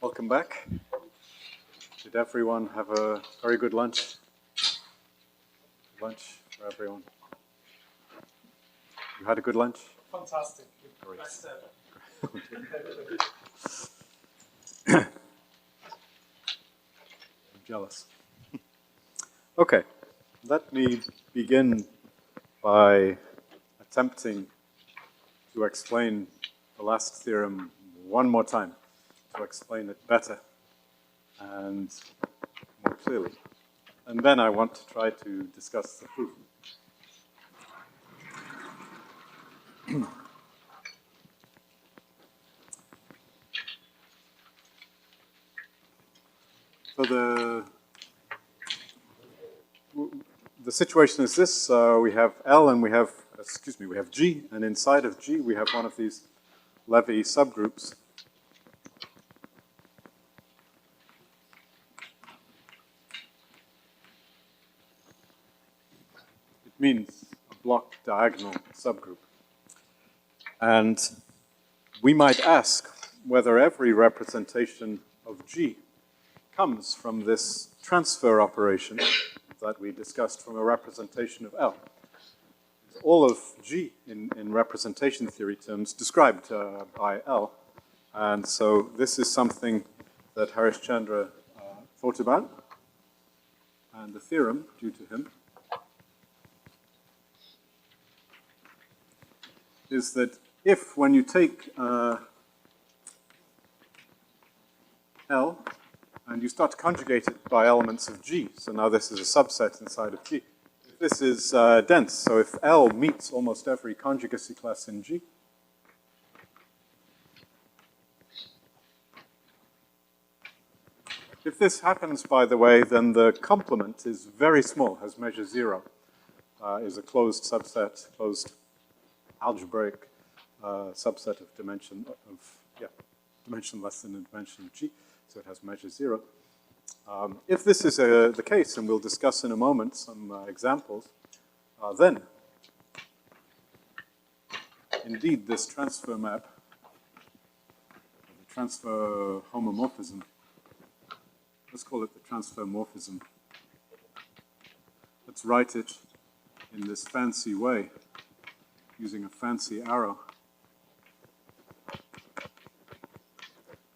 Welcome back. Did everyone have a very good lunch? Lunch for everyone. You had a good lunch? Fantastic. Great. Best I'm jealous. Okay, let me begin by attempting to explain the last theorem one more time, to explain it better and more clearly. And then I want to try to discuss the proof. So the situation is this: we have L and we have G, and inside of G we have one of these Levy subgroups. It means a block diagonal subgroup. And we might ask whether every representation of G comes from this transfer operation that we discussed from a representation of L. All of G in representation theory terms described by L. And so this is something that Harishchandra thought about. And the theorem, due to him, is that if, when you take L and you start to conjugate it by elements of G, so now this is a subset inside of G, if this is dense, so if L meets almost every conjugacy class in G, if this happens, by the way, then the complement is very small, has measure 0, is a closed subset, closed algebraic subset of dimension less than a dimension of G, so it has measure 0. If this is the case, and we'll discuss in a moment some examples, then indeed this transfer map, the transfer homomorphism, let's call it the transfer morphism. Let's write it in this fancy way, using a fancy arrow.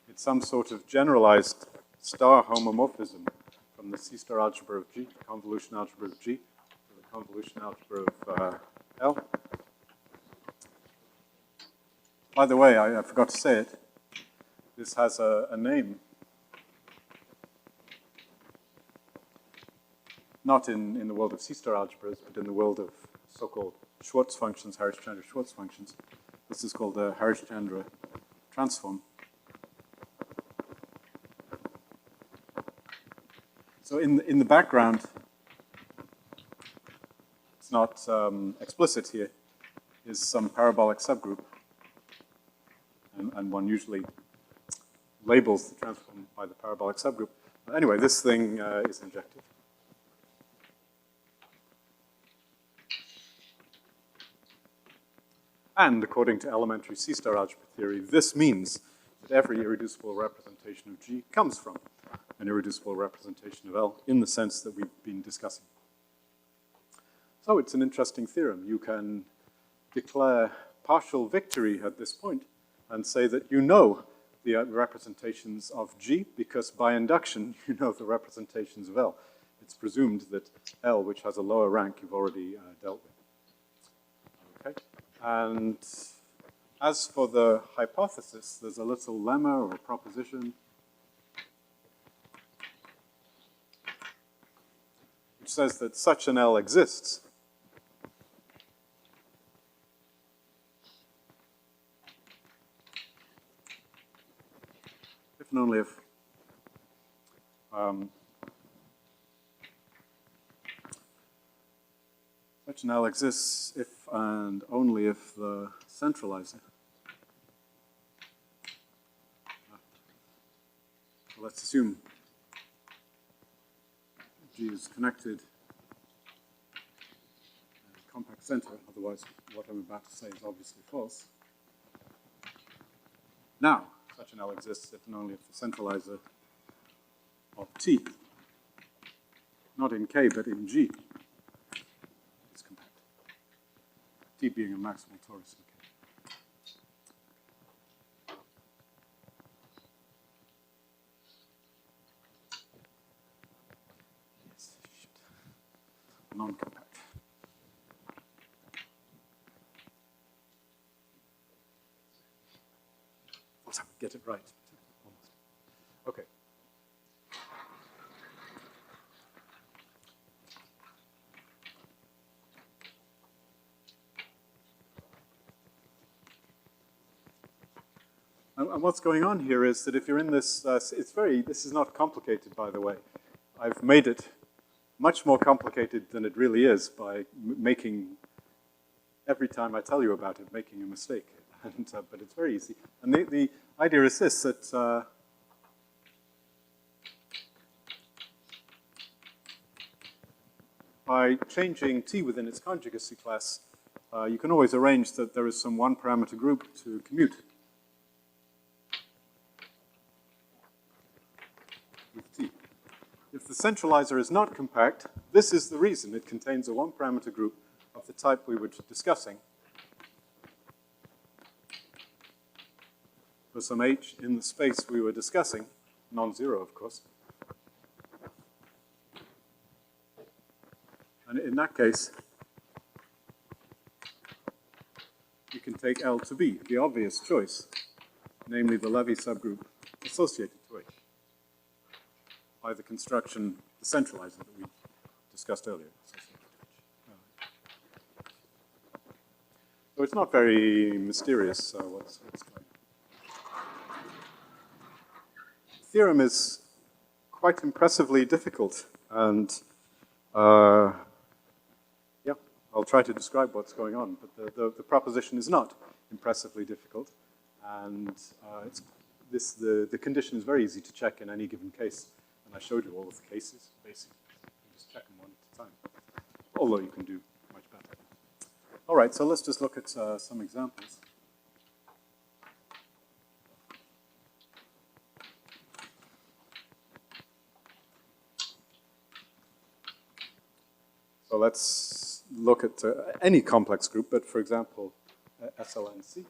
It's some sort of generalized star homomorphism from the C-star algebra of G, the convolution algebra of G, to the convolution algebra of L. By the way, I forgot to say it. This has a name. Not in the world of C-star algebras, but in the world of so-called Schwartz functions, Harishchandra-Schwartz functions. This is called the Harishchandra transform. So in the background, it's not explicit here, is some parabolic subgroup. And one usually labels the transform by the parabolic subgroup. But anyway, this thing is injective. And according to elementary C-star algebra theory, this means that every irreducible representation of G comes from an irreducible representation of L in the sense that we've been discussing. So it's an interesting theorem. You can declare partial victory at this point and say that you know the representations of G because by induction you know the representations of L. It's presumed that L, which has a lower rank, you've already dealt with. Okay. And as for the hypothesis, there's a little lemma or a proposition which says that such an L exists if and only if such an L exists if and only if the centralizer, let's assume G is connected in a compact center, otherwise what I'm about to say is obviously false. Now, such an L exists if and only if the centralizer of T, not in K, but in G, is compact. T being a maximal torus in K. Yes, shit. Non-compact. Thought I would get it right. Almost. Okay. And what's going on here is that if you're in this, this is not complicated, by the way. I've made it much more complicated than it really is by making, every time I tell you about it, making a mistake. And, but it's very easy. And the idea is this, that by changing T within its conjugacy class, you can always arrange that there is some one-parameter group to commute with T. If the centralizer is not compact, this is the reason. It contains a one-parameter group of the type we were discussing for some H in the space we were discussing, non-zero, of course. And in that case, you can take L to be the obvious choice, namely the Levy subgroup associated to H, by the construction, the centralizer that we discussed earlier. So it's not very mysterious what's going on. The theorem is quite impressively difficult, and yeah, I'll try to describe what's going on, but the proposition is not impressively difficult, and the condition is very easy to check in any given case, and I showed you all of the cases, basically. You just check them one at a time, although you can do much better. All right, so let's just look at some examples. So let's look at any complex group, but for example, SLNC.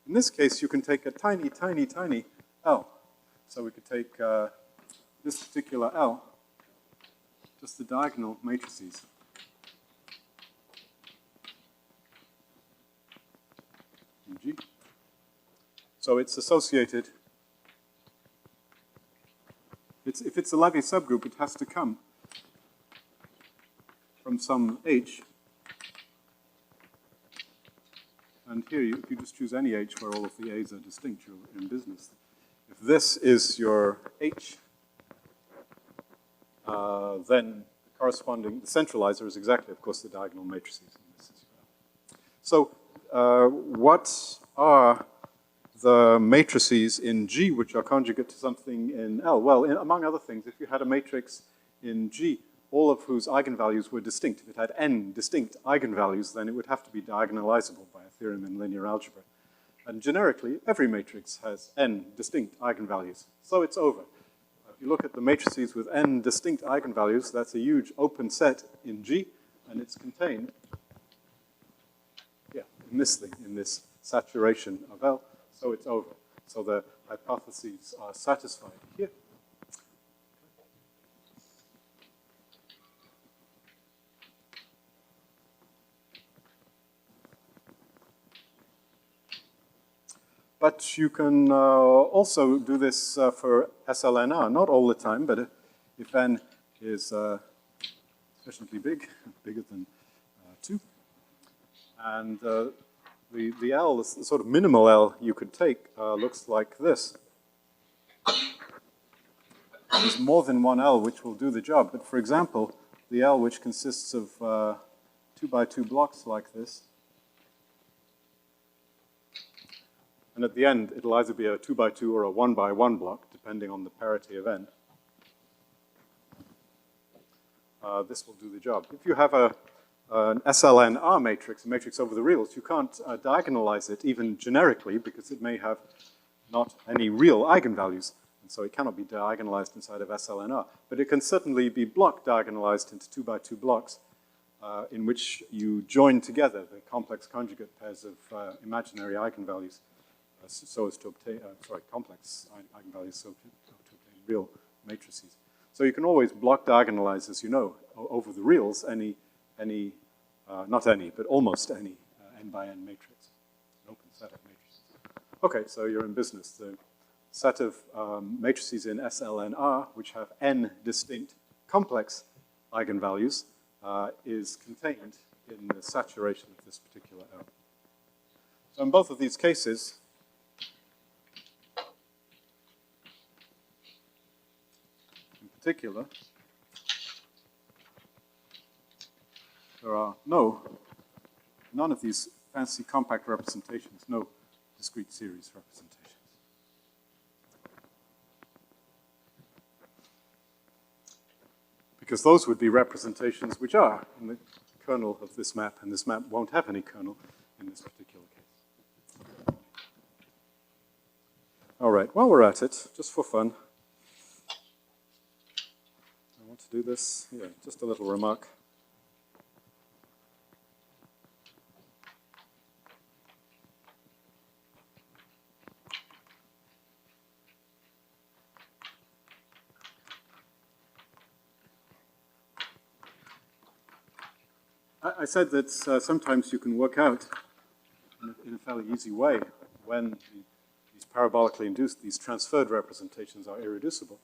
In this case, you can take a tiny, tiny, tiny L. So we could take this particular L, just the diagonal matrices. In G. So it's associated, if it's a Levy subgroup, it has to come from some H, and here if you just choose any H where all of the A's are distinct, you're in business. If this is your H, then the corresponding, the centralizer is exactly, of course, the diagonal matrices, and this is your L. So what are the matrices in G which are conjugate to something in L? Well, among other things, if you had a matrix in G, all of whose eigenvalues were distinct. If it had n distinct eigenvalues, then it would have to be diagonalizable by a theorem in linear algebra. And generically, every matrix has n distinct eigenvalues, so it's over. If you look at the matrices with n distinct eigenvalues, that's a huge open set in G, and it's contained, yeah, in this thing, in this saturation of L, so it's over. So the hypotheses are satisfied here. But you can also do this for SLNR, not all the time, but if n is sufficiently big, bigger than 2, and the L, the sort of minimal L you could take, looks like this. There's more than one L which will do the job, but for example, the L which consists of 2x2 blocks like this, and at the end, it'll either be a 2x2 or a 1x1 block, depending on the parity of n. This will do the job. If you have an SLNR matrix, a matrix over the reals, you can't diagonalize it even generically, because it may have not any real eigenvalues. And so it cannot be diagonalized inside of SLNR. But it can certainly be block diagonalized into 2 by 2 blocks in which you join together the complex conjugate pairs of imaginary eigenvalues so as to obtain, complex eigenvalues so to obtain real matrices. So you can always block diagonalize, as you know, over the reals not any, but almost any n by n matrix, an open set of matrices. Okay, so you're in business. The set of matrices in SLNR, which have n distinct complex eigenvalues, is contained in the saturation of this particular L. So in both of these cases, in particular, there are none of these fancy compact representations, no discrete series representations. Because those would be representations which are in the kernel of this map, and this map won't have any kernel in this particular case. All right, while we're at it, just for fun, I want to do this. Yeah, just a little remark. I said that sometimes you can work out in a fairly easy way when these parabolically induced, these transferred representations are irreducible.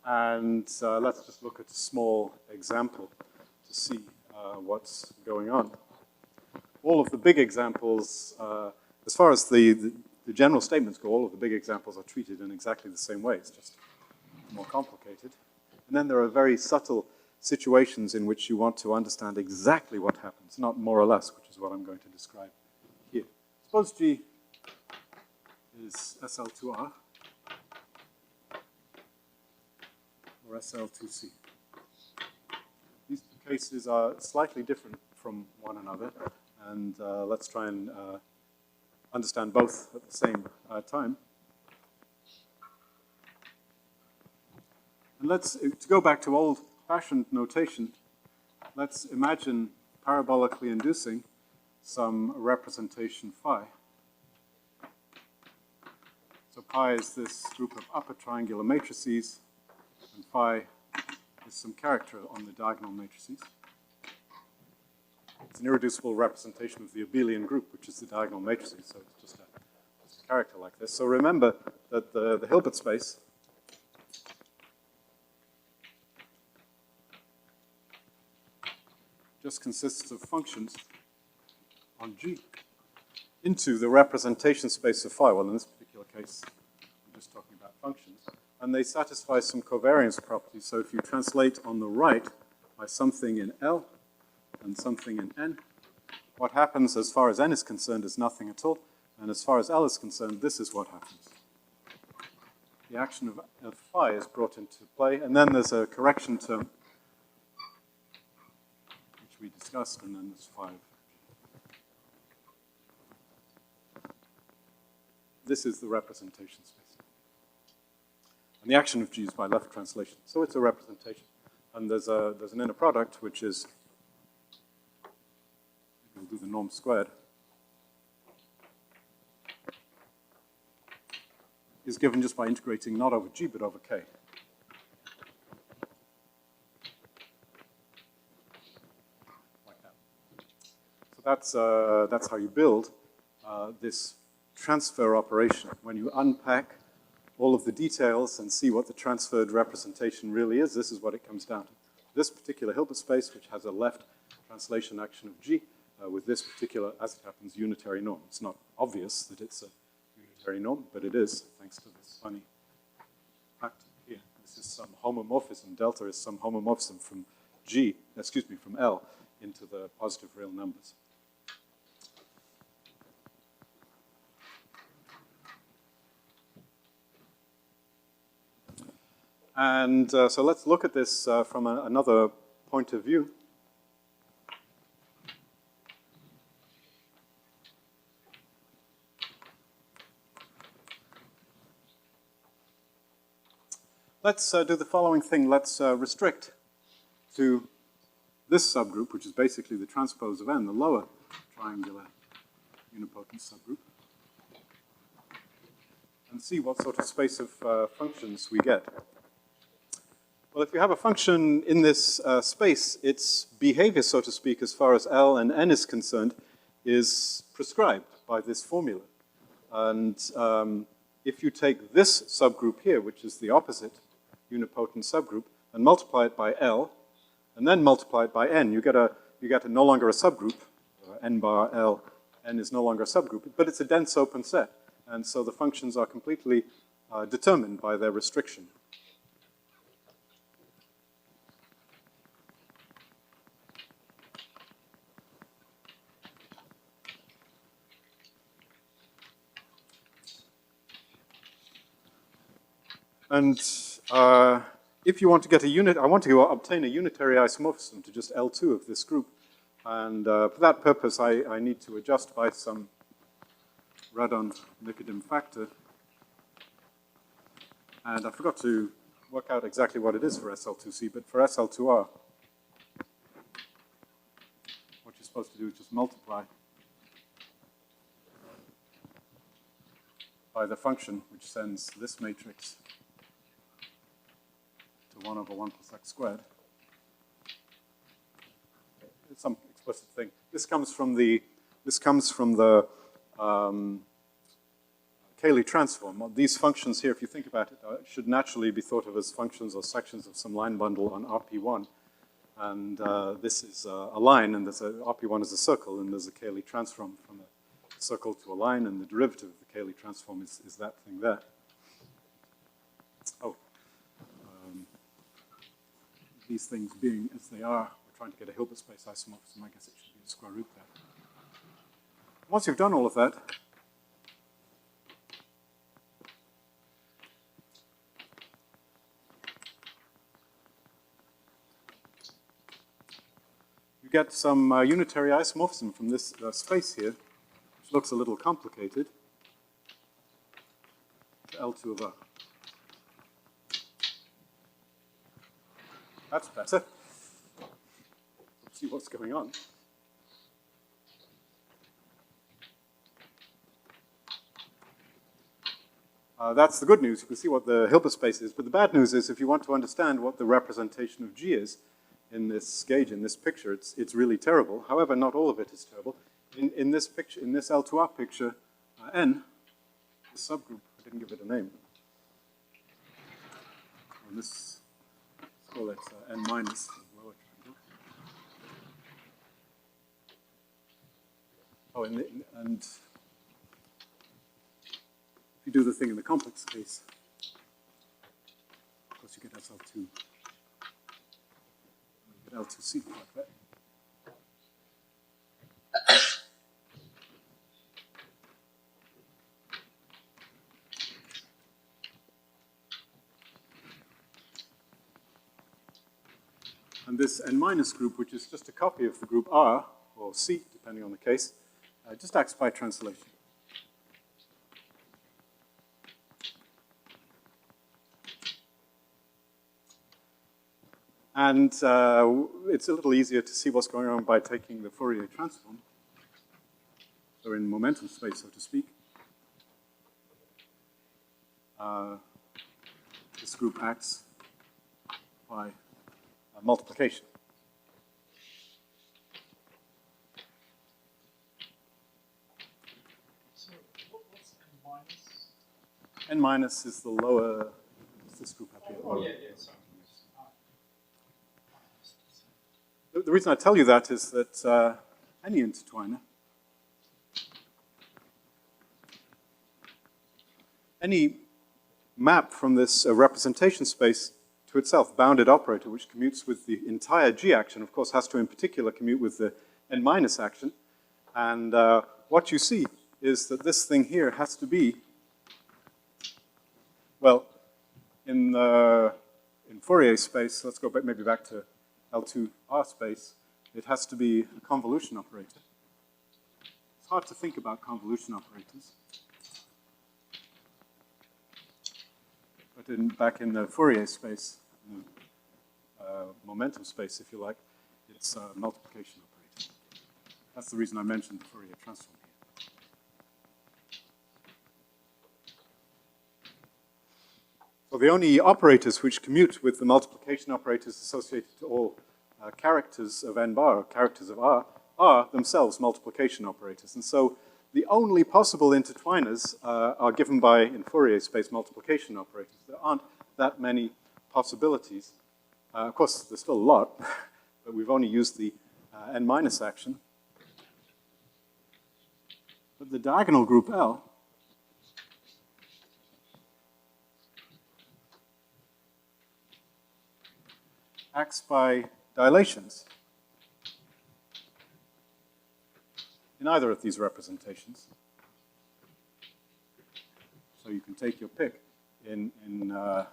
And let's just look at a small example to see what's going on. All of the big examples, as far as the general statements go, all of the big examples are treated in exactly the same way. It's just more complicated. And then there are very subtle situations in which you want to understand exactly what happens, not more or less, which is what I'm going to describe here. Suppose G is SL2R or SL2C. These two cases are slightly different from one another, and let's try and understand both at the same time. And to go back to old-fashioned notation, let's imagine parabolically inducing some representation phi. So pi is this group of upper triangular matrices, and phi is some character on the diagonal matrices. It's an irreducible representation of the abelian group, which is the diagonal matrices, so it's just a character like this. So remember that the Hilbert space just consists of functions on G into the representation space of phi. Well, in this particular case, we're just talking about functions. And they satisfy some covariance properties. So if you translate on the right by something in L and something in N, what happens as far as N is concerned is nothing at all. And as far as L is concerned, this is what happens. The action of phi is brought into play. And then there's a correction term, which we discussed, and then there's phi. This is the representation space. And the action of G is by left translation. So it's a representation. And there's an inner product, which is, we'll do the norm squared, is given just by integrating not over G, but over K. Like that. So that's how you build this transfer operation. When you unpack all of the details and see what the transferred representation really is, this is what it comes down to. This particular Hilbert space, which has a left translation action of G, with this particular, as it happens, unitary norm. It's not obvious that it's a unitary norm, but it is, thanks to this funny fact here. This is some homomorphism. Delta is some homomorphism from from L into the positive real numbers. And so let's look at this from another point of view, let's do the following thing. Let's restrict to this subgroup, which is basically the transpose of n, the lower triangular unipotent subgroup, and see what sort of space of functions we get. Well, if you have a function in this space, its behavior, so to speak, as far as L and N is concerned, is prescribed by this formula. And if you take this subgroup here, which is the opposite unipotent subgroup, and multiply it by L, and then multiply it by N, you get no longer a subgroup, N bar L, N is no longer a subgroup, but it's a dense open set. And so the functions are completely determined by their restriction. And if you want to get a unit, I want to obtain a unitary isomorphism to just L2 of this group. And for that purpose, I need to adjust by some Radon-Nikodym factor. And I forgot to work out exactly what it is for SL2C, but for SL2R, what you're supposed to do is just multiply by the function which sends this matrix to 1 over 1 plus x squared. It's some explicit thing. This comes from the Cayley transform. These functions here, if you think about it, should naturally be thought of as functions or sections of some line bundle on RP1. And this is a line, and RP1 is a circle, and there's a Cayley transform from a circle to a line, and the derivative of the Cayley transform is that thing there. Oh. These things being as they are, we're trying to get a Hilbert space isomorphism. I guess it should be a square root there. Once you've done all of that, you get some unitary isomorphism from this space here, which looks a little complicated, to L2 of R. That's better. Let's see what's going on. That's the good news. You can see what the Hilbert space is. But the bad news is if you want to understand what the representation of G is in this gauge, in this picture, it's really terrible. However, not all of it is terrible. In this picture, in this L2R picture, N, the subgroup, I didn't give it a name. And this, call it N minus, lower triangle. Oh, and if you do the thing in the complex case, of course you get SL2, you get L2C like that. And this N minus group, which is just a copy of the group R, or C, depending on the case, just acts by translation. And it's a little easier to see what's going on by taking the Fourier transform. So in momentum space, so to speak. This group acts by multiplication. So what's N minus? N minus is the lower, is this group up here? Oh, yeah, sorry. The reason I tell you that is that any intertwiner, any map from this representation space to itself, bounded operator, which commutes with the entire G action, of course, has to in particular commute with the N minus action. And what you see is that this thing here has to be, well, in Fourier space, let's go back, maybe back to L2R space, it has to be a convolution operator. It's hard to think about convolution operators. But back in the Fourier space, momentum space, if you like, it's a multiplication operator. That's the reason I mentioned the Fourier transform here. So the only operators which commute with the multiplication operators associated to all characters of n bar, or characters of R, are themselves multiplication operators. And so the only possible intertwiners are given by, in Fourier space, multiplication operators. There aren't that many possibilities. Of course, there's still a lot, but we've only used the n minus action. But the diagonal group L acts by dilations in either of these representations. So you can take your pick in let's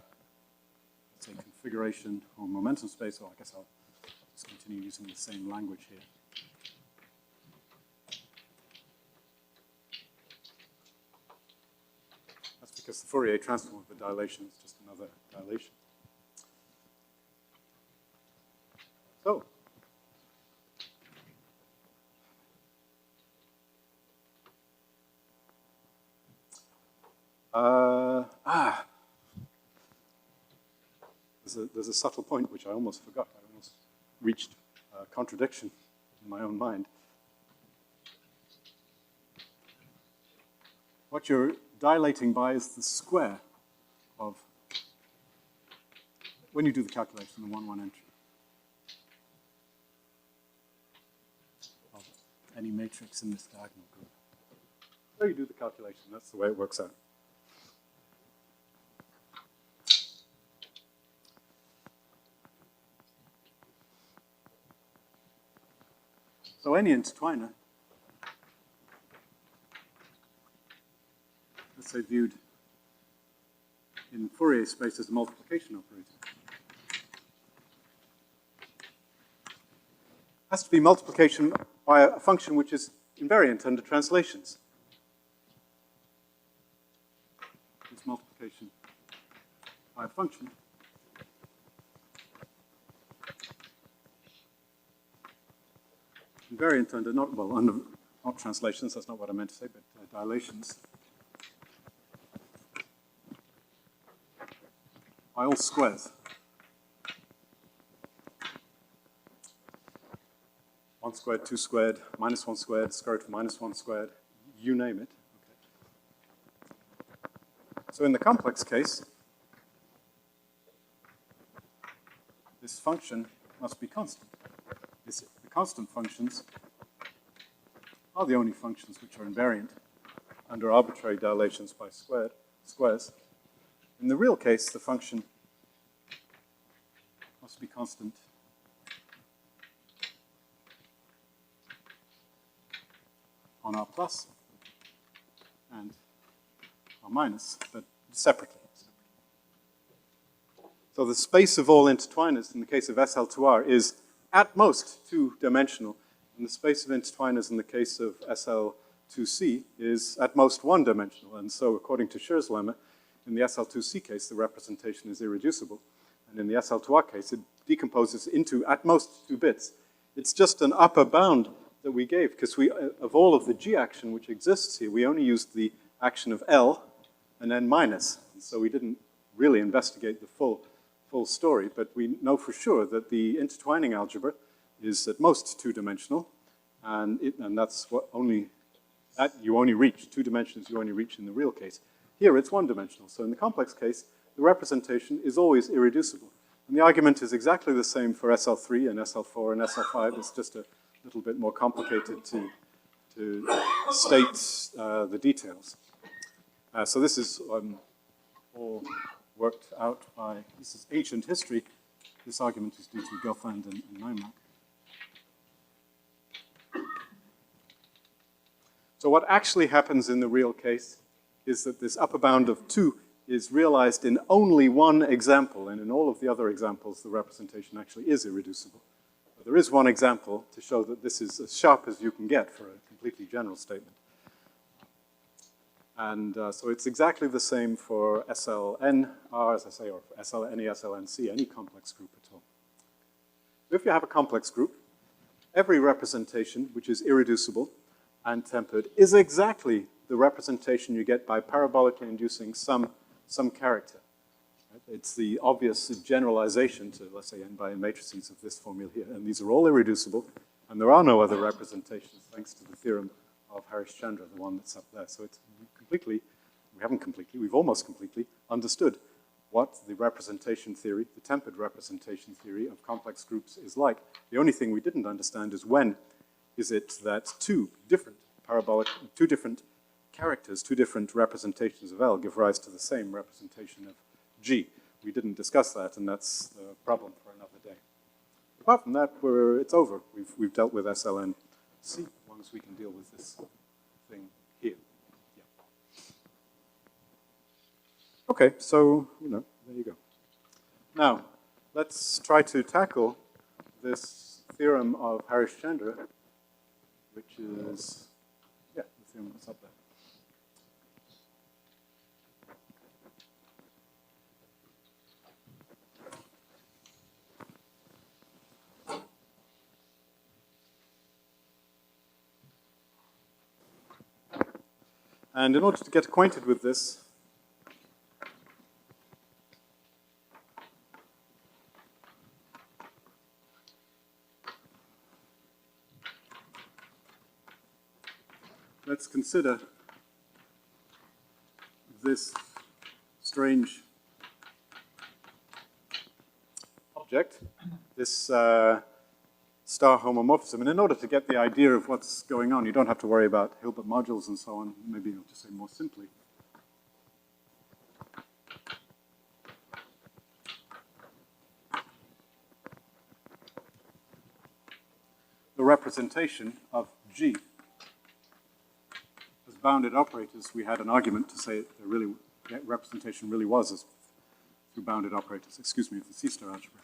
say, configuration or momentum space, or I guess I'll just continue using the same language here. That's because the Fourier transform of the dilation is just another dilation. So, there's a subtle point which I almost forgot. I almost reached a contradiction in my own mind. What you're dilating by is the square of, when you do the calculation, the 1-1 entry of any matrix in this diagonal group. So you do the calculation, that's the way it works out. So any intertwiner, let's say viewed in Fourier space as a multiplication operator, has to be multiplication by a function which is invariant under translations. It's multiplication by a function invariant under not translations, that's not what I meant to say, but dilations. By all squares. 1 squared, 2 squared, minus 1 squared, square root of minus 1 squared, you name it. Okay. So in the complex case, this function must be constant. The constant functions are the only functions which are invariant under arbitrary dilations by squares. In the real case, the function must be constant on R plus and R minus, but separately. So the space of all intertwiners in the case of SL2R is at most two-dimensional, and the space of intertwiners in the case of SL2C is at most one-dimensional. And so according to Schur's lemma, in the SL2C case, the representation is irreducible. And in the SL2R case, it decomposes into at most 2 bits. It's just an upper bound that we gave, because of all of the G action which exists here, we only used the action of L and then minus. And so we didn't really investigate the full story, but we know for sure that the intertwining algebra is at most two-dimensional, and that's what you only reach, 2 dimensions you only reach in the real case. Here it's one-dimensional, so in the complex case, the representation is always irreducible. And the argument is exactly the same for SL3 and SL4 and SL5, it's just a little bit more complicated to state the details. So this is all worked out by, this is ancient history. This argument is due to Gelfand and Naimak. So what actually happens in the real case is that this upper bound of 2 is realized in only one example, and in all of the other examples, the representation actually is irreducible. there is one example to show that this is as sharp as you can get for a completely general statement. And so it's exactly the same for SLNR, as I say, or for any SLNC, any complex group at all. If you have a complex group, every representation which is irreducible and tempered is exactly the representation you get by parabolically inducing some character. Right? It's the obvious generalization to, let's say, n by n matrices of this formula here. And these are all irreducible, and there are no other representations thanks to the theorem of Harish-Chandra, the one that's up there. So it's we've almost completely understood what the representation theory, the tempered representation theory of complex groups is like. The only thing we didn't understand is when is it that two different characters, two different representations of L give rise to the same representation of G. We didn't discuss that, and that's a problem for another day. Apart from that, it's over. We've dealt with SLNC, as long as we can deal with this thing here. Yeah. Okay, so, there you go. Now, let's try to tackle this theorem of Harish-Chandra, which is, the theorem that's up there. And in order to get acquainted with this, let's consider this strange object, this star homomorphism. And in order to get the idea of what's going on, you don't have to worry about Hilbert modules and so on. Maybe I'll just say more simply. The representation of G as bounded operators, we had an argument to say that representation really was as through bounded operators, of the C-star algebra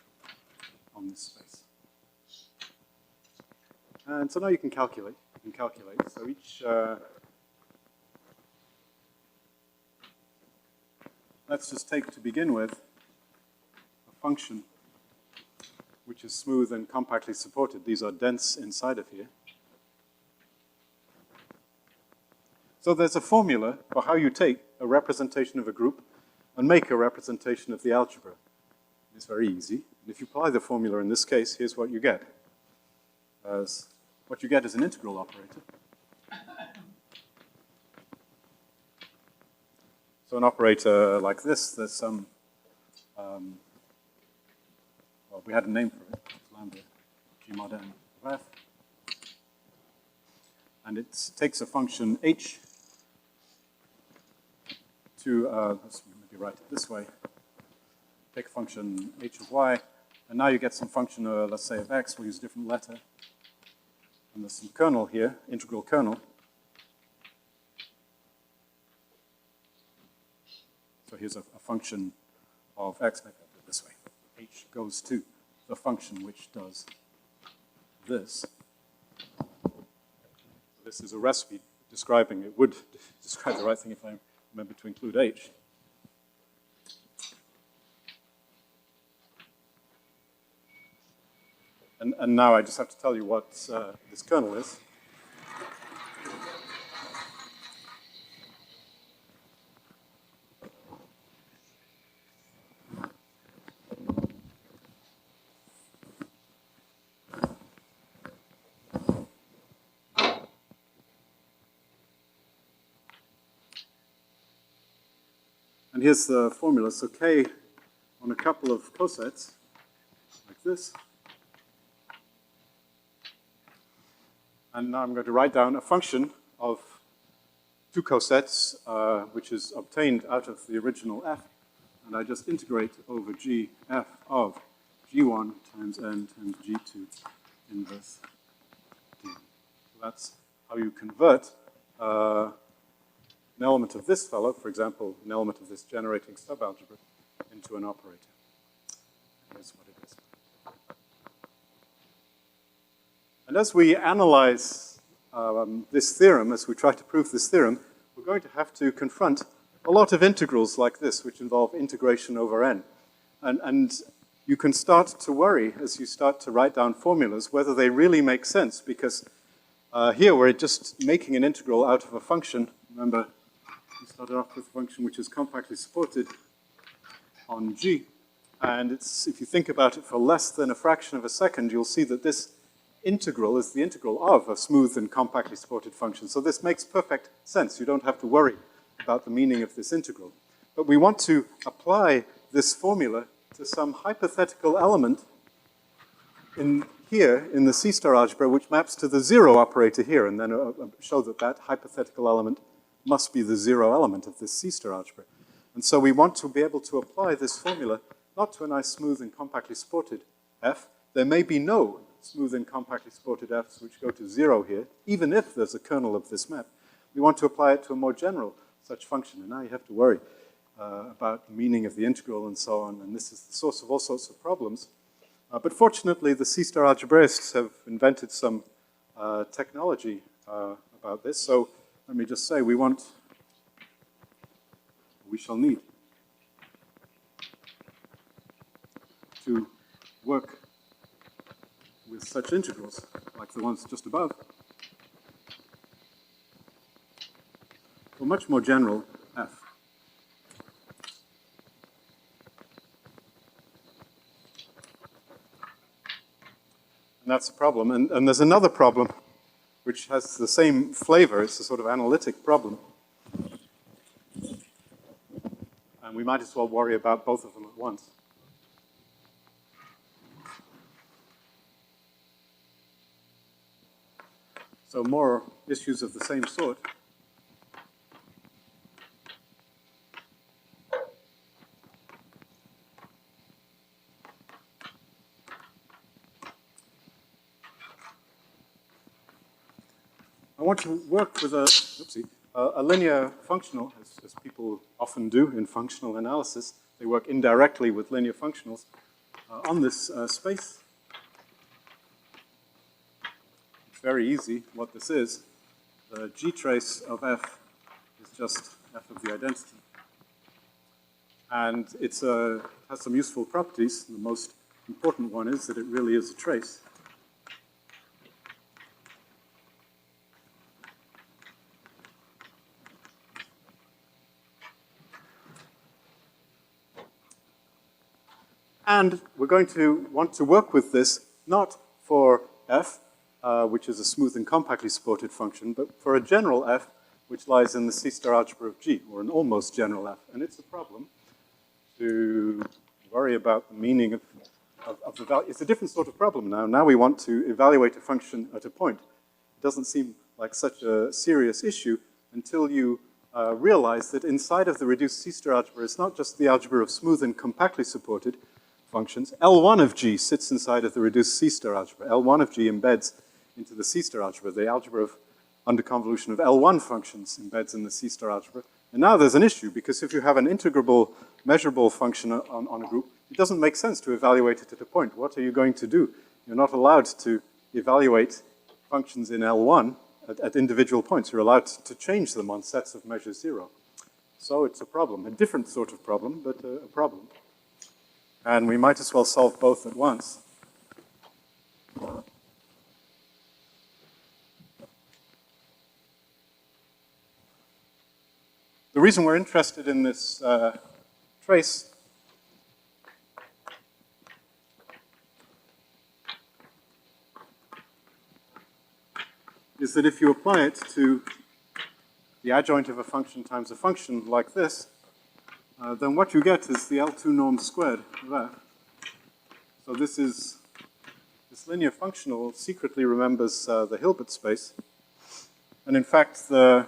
on this space. And so now you can calculate. So each, let's just take to begin with a function which is smooth and compactly supported. These are dense inside of here. So there's a formula for how you take a representation of a group and make a representation of the algebra. It's very easy. And if you apply the formula in this case, here's what you get. What you get is an integral operator. So an operator like this, there's some, well, we had a name for it, lambda G mod n of f. And it takes a function h to, let's maybe write it this way, take a function h of y, and now you get some function, let's say of x, we'll use a different letter. And there's some kernel here, integral kernel. So here's a function of x, maybe I'll do it this way. H goes to the function which does this. This is a recipe describing, it would describe the right thing if I remember to include h. And now I just have to tell you what this kernel is. And here's the formula. So k on a couple of cosets, like this. And now I'm going to write down a function of two cosets, which is obtained out of the original f. And I just integrate over gf of g1 times n times g2 inverse d. So that's how you convert an element of this fellow, for example, an element of this generating subalgebra, into an operator. Here's what it is. And as we analyze this theorem, as we try to prove this theorem, we're going to have to confront a lot of integrals like this, which involve integration over n. And you can start to worry as you start to write down formulas whether they really make sense, because here we're just making an integral out of a function. Remember, we started off with a function which is compactly supported on G. And it's, if you think about it for less than a fraction of a second, you'll see that this integral is the integral of a smooth and compactly supported function. So this makes perfect sense. You don't have to worry about the meaning of this integral. But we want to apply this formula to some hypothetical element in here in the C-star algebra, which maps to the zero operator here, and then show that that hypothetical element must be the zero element of this C-star algebra. And so we want to be able to apply this formula not to a nice smooth and compactly supported f. There may be no smooth and compactly supported f's which go to zero here, even if there's a kernel of this map. We want to apply it to a more general such function, and now you have to worry about the meaning of the integral and so on, and this is the source of all sorts of problems. But fortunately, the C-star algebraists have invented some technology about this. So let me just say we shall need to work with such integrals, like the ones just above, for much more general f. And that's a problem. And there's another problem which has the same flavor. It's a sort of analytic problem. And we might as well worry about both of them at once. So more issues of the same sort. I want to work with a linear functional, as people often do in functional analysis. They work indirectly with linear functionals on this space. It's very easy what this is. The G trace of f is just f of the identity. And it has some useful properties. The most important one is that it really is a trace. And we're going to want to work with this not for f, which is a smooth and compactly supported function, but for a general f, which lies in the C-star algebra of G, or an almost general f. And it's a problem to worry about the meaning of the value. It's a different sort of problem now. Now we want to evaluate a function at a point. It doesn't seem like such a serious issue until you realize that inside of the reduced C-star algebra, it's not just the algebra of smooth and compactly supported functions. L1 of G sits inside of the reduced C-star algebra. L1 of G embeds into the C-star algebra. The algebra of under convolution of L1 functions embeds in the C-star algebra. And now there's an issue, because if you have an integrable, measurable function on a group, it doesn't make sense to evaluate it at a point. What are you going to do? You're not allowed to evaluate functions in L1 at individual points. You're allowed to change them on sets of measure 0. So it's a problem, a different sort of problem, but a problem. And we might as well solve both at once. The reason we're interested in this trace is that if you apply it to the adjoint of a function times a function like this, then what you get is the L2 norm squared of f. So this linear functional secretly remembers the Hilbert space. And in fact, the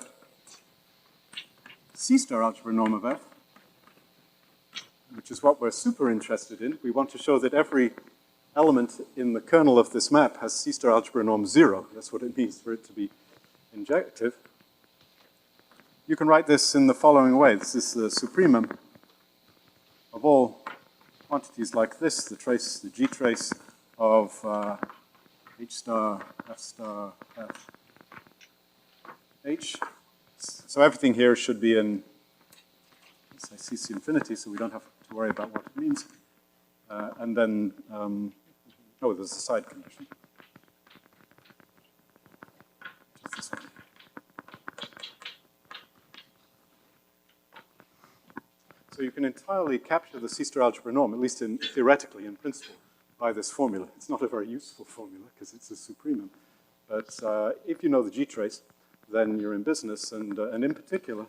C-star algebra norm of f, which is what we're super interested in, we want to show that every element in the kernel of this map has C-star algebra norm 0. That's what it means for it to be injective. You can write this in the following way. This is the supremum of all quantities like this, the G trace of H star, F star, F, H. So everything here should be in, let's say, CC infinity, so we don't have to worry about what it means. And then, oh, there's a side condition. Just this one. So you can entirely capture the C-star algebra norm, at least theoretically, in principle, by this formula. It's not a very useful formula, because it's a supremum. But if you know the G-trace, then you're in business, and in particular,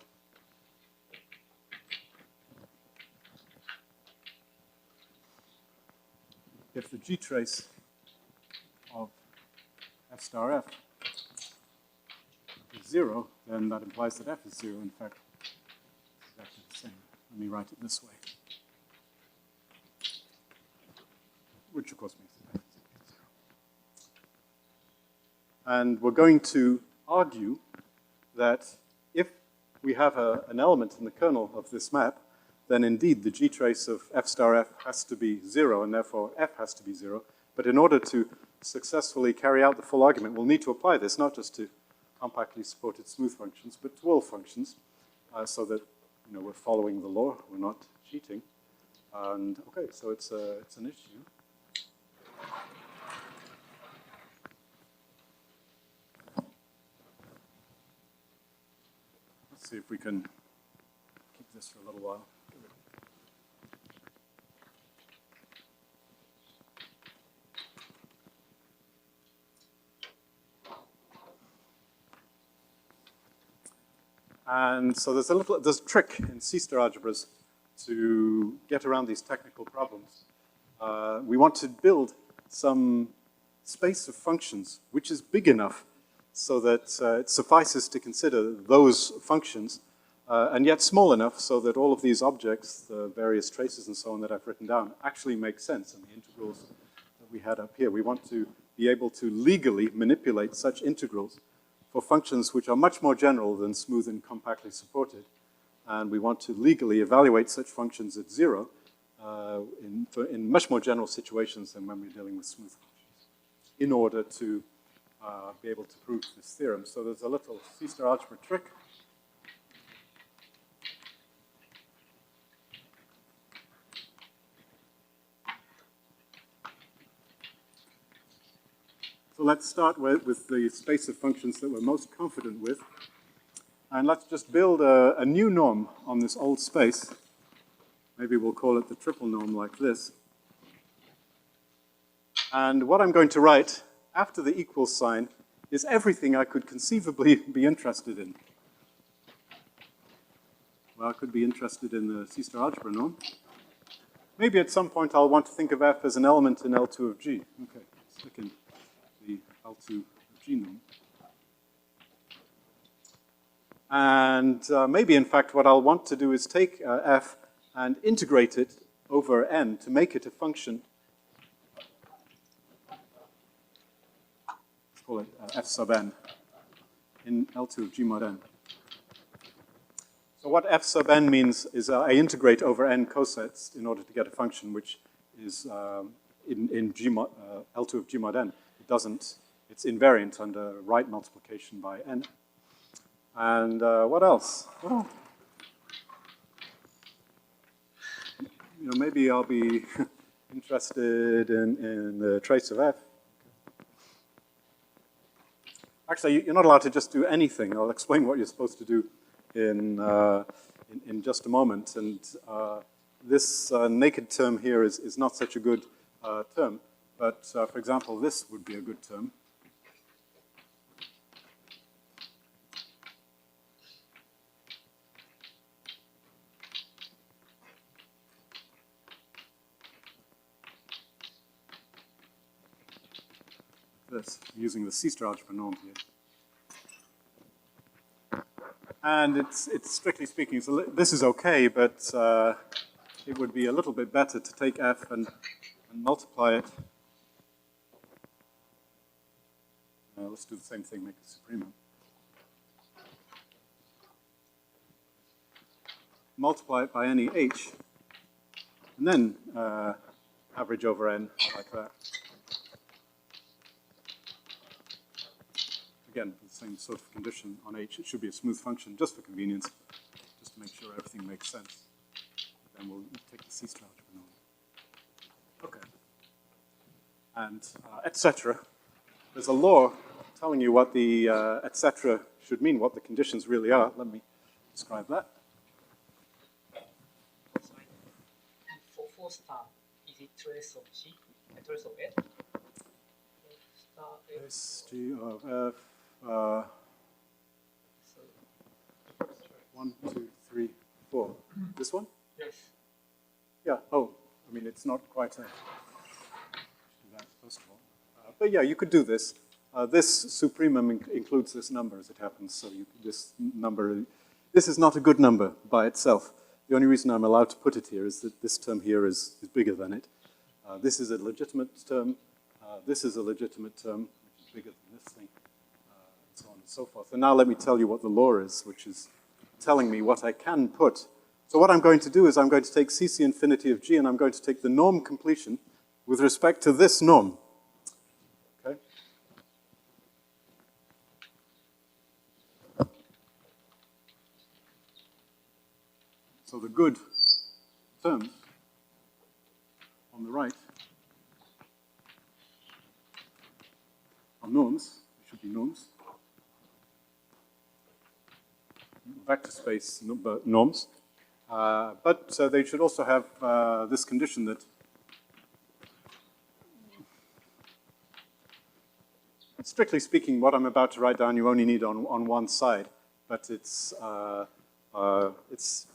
if the G-trace of F star F is 0, then that implies that F is 0. In fact, it's exactly the same. Let me write it this way, which of course makes it F is 0. And we're going to argue that if we have an element in the kernel of this map, then indeed the G-trace of F star F has to be 0, and therefore F has to be 0. But in order to successfully carry out the full argument, we'll need to apply this not just to compactly supported smooth functions, but to all functions, so that we're following the law, we're not cheating. And okay, so it's an issue. Let's see if we can keep this for a little while. And so there's a trick in C-star algebras to get around these technical problems. We want to build some space of functions which is big enough so that it suffices to consider those functions, and yet small enough so that all of these objects, the various traces and so on that I've written down, actually make sense, and the integrals that we had up here. We want to be able to legally manipulate such integrals for functions which are much more general than smooth and compactly supported. And we want to legally evaluate such functions at 0 in much more general situations than when we're dealing with smooth functions, in order to be able to prove this theorem. So there's a little C-star algebra trick. So let's start with the space of functions that we're most confident with. And let's just build a new norm on this old space. Maybe we'll call it the triple norm like this. And what I'm going to write after the equals sign is everything I could conceivably be interested in. Well, I could be interested in the C-star algebra norm. Maybe at some point I'll want to think of F as an element in L2 of G. Okay, stick in the L2 of G norm. And maybe, in fact, what I'll want to do is take F and integrate it over N to make it a function. Let's call it F sub N in L2 of G mod N. So what F sub N means is I integrate over N cosets in order to get a function which is in G mod, L2 of G mod N. It's invariant under right multiplication by N. And what else? Well, maybe I'll be interested in the trace of F. Actually, you're not allowed to just do anything. I'll explain what you're supposed to do in just a moment. And this naked term here is not such a good term. But for example, this would be a good term. This, using the C-star algebra norm here. And it's strictly speaking, so this is okay, but it would be a little bit better to take F and multiply it. Let's do the same thing, make it supremum. Multiply it by any H, and then average over N like that. again, the same sort of condition on H. It should be a smooth function just for convenience, just to make sure everything makes sense. Then we'll take the C-star algebra norm. Okay. And etc. There's a law telling you what the etc. should mean, what the conditions really are. Let me describe that. For star, is it trace of G, trace of F? Star F. S, G of F. So, 1, 2, 3, 4. This one? yes. Yeah. Oh, I mean, it's not quite a. Do that first of all. But yeah, you could do this. This supremum includes this number as it happens. So this number, this is not a good number by itself. The only reason I'm allowed to put it here is that this term here is bigger than it. This is a legitimate term. This is a legitimate term, which is bigger than this thing, and so on and so forth. And now let me tell you what the law is, which is telling me what I can put. So what I'm going to do is I'm going to take CC infinity of G, and I'm going to take the norm completion with respect to this norm. Okay? So the good terms on the right are norms. They should be norms. Vector space norms. But they should also have this condition that strictly speaking, what I'm about to write down you only need on one side, but it's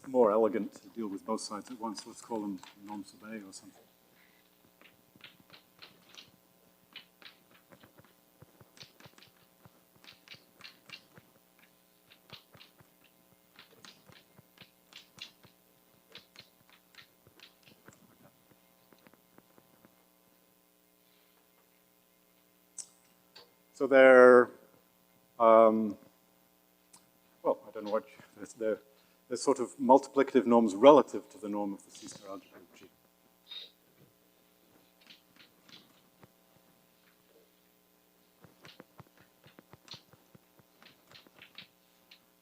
more elegant to deal with both sides at once. Let's call them norms of A or something. So they're, well, I don't know what, they're sort of multiplicative norms relative to the norm of the C-star algebra of G.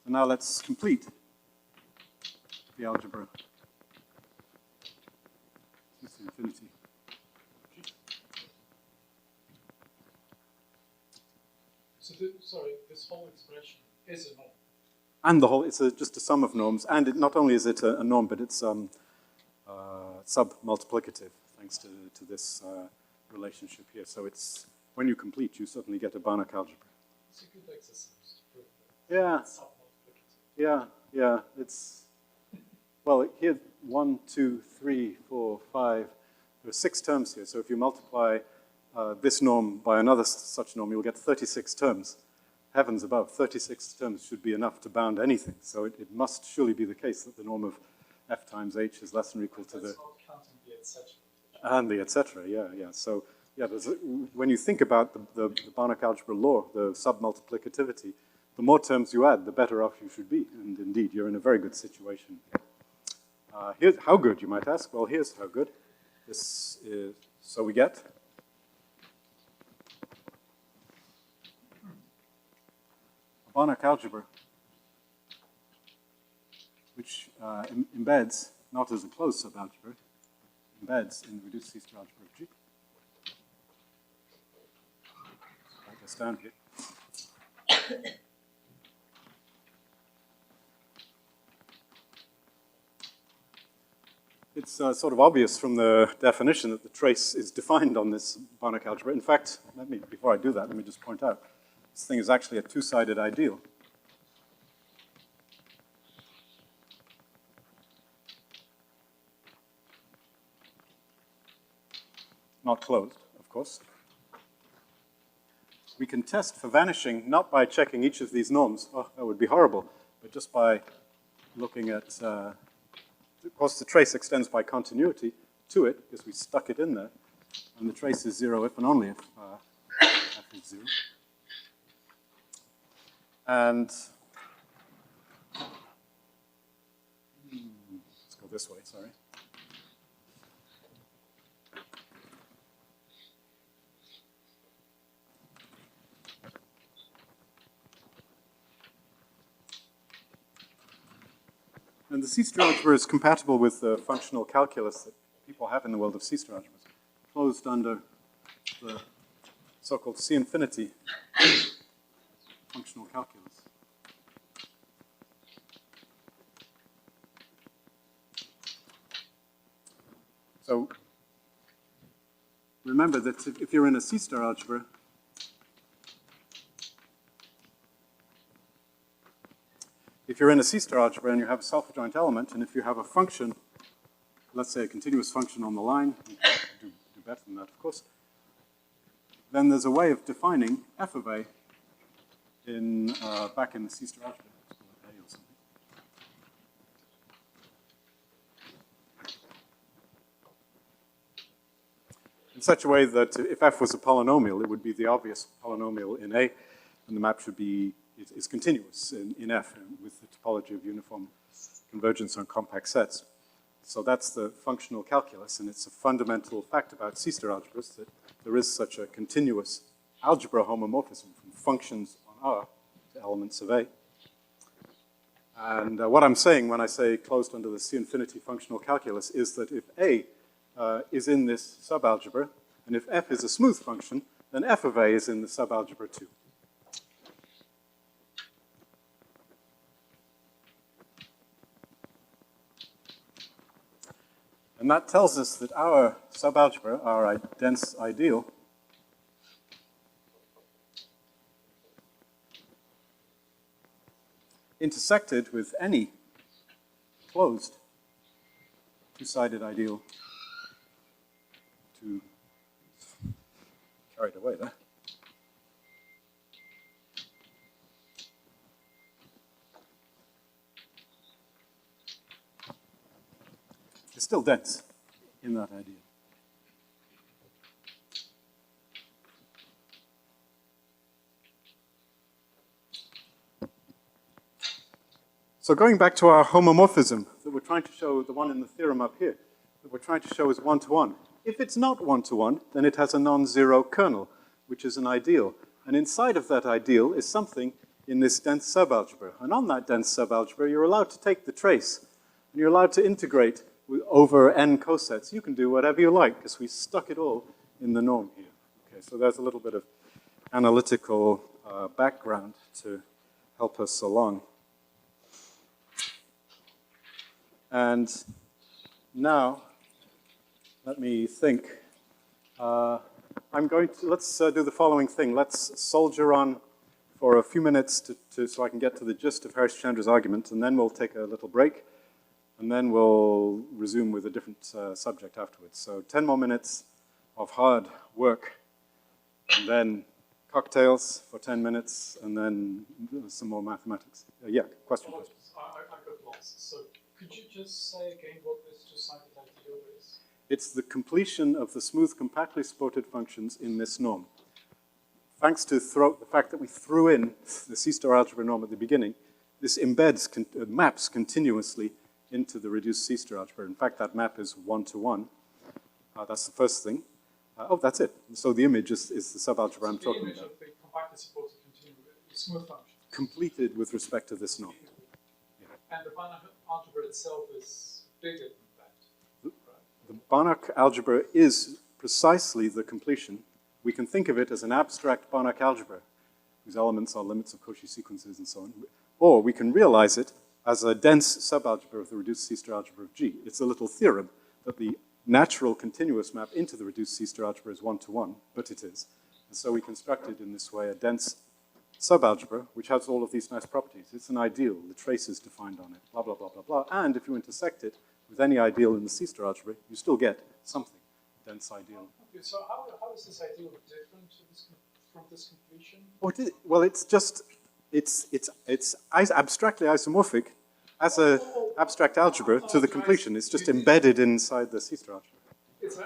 So now let's complete the algebra. CC infinity. So, sorry, this whole expression is a norm. And the whole, it's just a sum of norms, and it, not only is it a norm, but it's sub-multiplicative, thanks to this relationship here. So it's, when you complete, you suddenly get a Banach algebra. It's a good exercise to prove that. Yeah, It's sub-multiplicative. yeah, it's, well, here, 1, 2, 3, 4, 5, there are 6 terms here. So if you multiply this norm by another such norm, you'll get 36 terms. Heavens above, 36 terms should be enough to bound anything. So it must surely be the case that the norm of f times h is less than or equal to That's the... not counting the etc. And the et cetera, yeah. So, yeah, when you think about the Banach algebra law, the submultiplicativity, the more terms you add, the better off you should be. And indeed, you're in a very good situation. Here's how good, you might ask. Well, here's how good. This is, so we get a Banach algebra which embeds, not as a closed subalgebra, embeds in the reduced C-star algebra of G. Write this down here. It's sort of obvious from the definition that the trace is defined on this Banach algebra. In fact, before I do that, let me just point out, this thing is actually a two-sided ideal. Not closed, of course. We can test for vanishing not by checking each of these norms, oh, that would be horrible, but just by looking at, of course the trace extends by continuity to it, because we stuck it in there, and the trace is 0 if and only if f is 0. And let's go this way, sorry. And the C-star algebra is compatible with the functional calculus that people have in the world of C-star algebras, closed under the so-called C-infinity functional calculus. So remember that if you're in a C-star algebra, and you have a self-adjoint element, and if you have a function, let's say a continuous function on the line, you can do better than that, of course, then there's a way of defining f of a in, back in the C-star algebra. Let's call it A or something. In such a way that if f was a polynomial, it would be the obvious polynomial in A, and the map should be, is continuous in F with the topology of uniform convergence on compact sets. So that's the functional calculus, and it's a fundamental fact about C-star algebras that there is such a continuous algebra homomorphism from functions on R to elements of A. And what I'm saying when I say closed under the C-infinity functional calculus is that if A is in this subalgebra, and if f is a smooth function, then f of A is in the subalgebra too. And that tells us that our subalgebra, our dense ideal, intersected with any closed two-sided ideal, carried away there. It's still dense in that ideal. So going back to our homomorphism that we're trying to show, the one in the theorem up here, that we're trying to show is one-to-one. If it's not one-to-one, then it has a non-zero kernel, which is an ideal. And inside of that ideal is something in this dense subalgebra. And on that dense subalgebra, you're allowed to take the trace. And you're allowed to integrate over n cosets. You can do whatever you like, because we stuck it all in the norm here. Okay, so there's a little bit of analytical background to help us along. And now, let me think. I'm going to, let's do the following thing. Let's soldier on for a few minutes so I can get to the gist of Harishchandra's argument, and then we'll take a little break, and then we'll resume with a different subject afterwards. So 10 more minutes of hard work, and then cocktails for 10 minutes, and then some more mathematics. Yeah, question, please. I got lost. So could you just say again what this two-sided ideal is? It's the completion of the smooth compactly supported functions in this norm. Thanks to the fact that we threw in the C-star algebra norm at the beginning, this embeds, maps continuously into the reduced C-star algebra. In fact, that map is one-to-one. That's the first thing. Oh, that's it. So the image is the subalgebra I'm talking about. The image of the compactly supported smooth function. Completed with respect to this norm. Yeah. And the Banach algebra itself is bigger than that. The Banach algebra is precisely the completion. We can think of it as an abstract Banach algebra, whose elements are limits of Cauchy sequences and so on. Or we can realize it as a dense subalgebra of the reduced C-star algebra of G. It's a little theorem that the natural continuous map into the reduced C-star algebra is one-to-one, but it is. And so we constructed in this way a dense subalgebra, which has all of these nice properties. It's an ideal, the trace is defined on it, blah, blah, blah, blah, blah. And if you intersect it with any ideal in the C-star algebra, you still get something, dense ideal. Okay, so how is this ideal different from this completion? Well, it's just, it's abstractly isomorphic as an abstract algebra to the completion. It's just embedded inside the C-star algebra.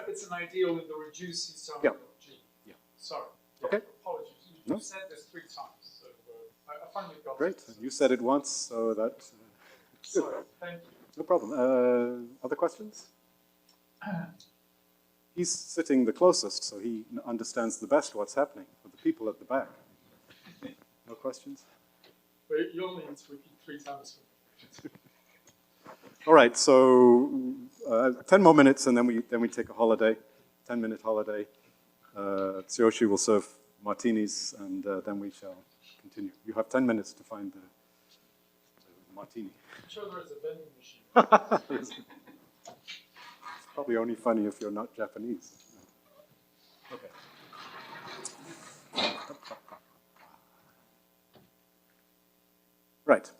It's an ideal in the reduced C-star Yeah. algebra of G. Yeah. Sorry. Okay. Apologies. You've said this 3 times, so I finally got Great. it. You said it once, so that. Sorry. Thank you. No problem. Other questions? He's sitting the closest, so he understands the best what's happening for the people at the back. No questions? But you only need to repeat 3 times. All right, so 10 more minutes and then we take a holiday, 10-minute holiday. Tsuyoshi will serve martinis and then we shall continue. You have 10 minutes to find the martini. I'm sure there is a vending machine. It's probably only funny if you're not Japanese. Okay. Right.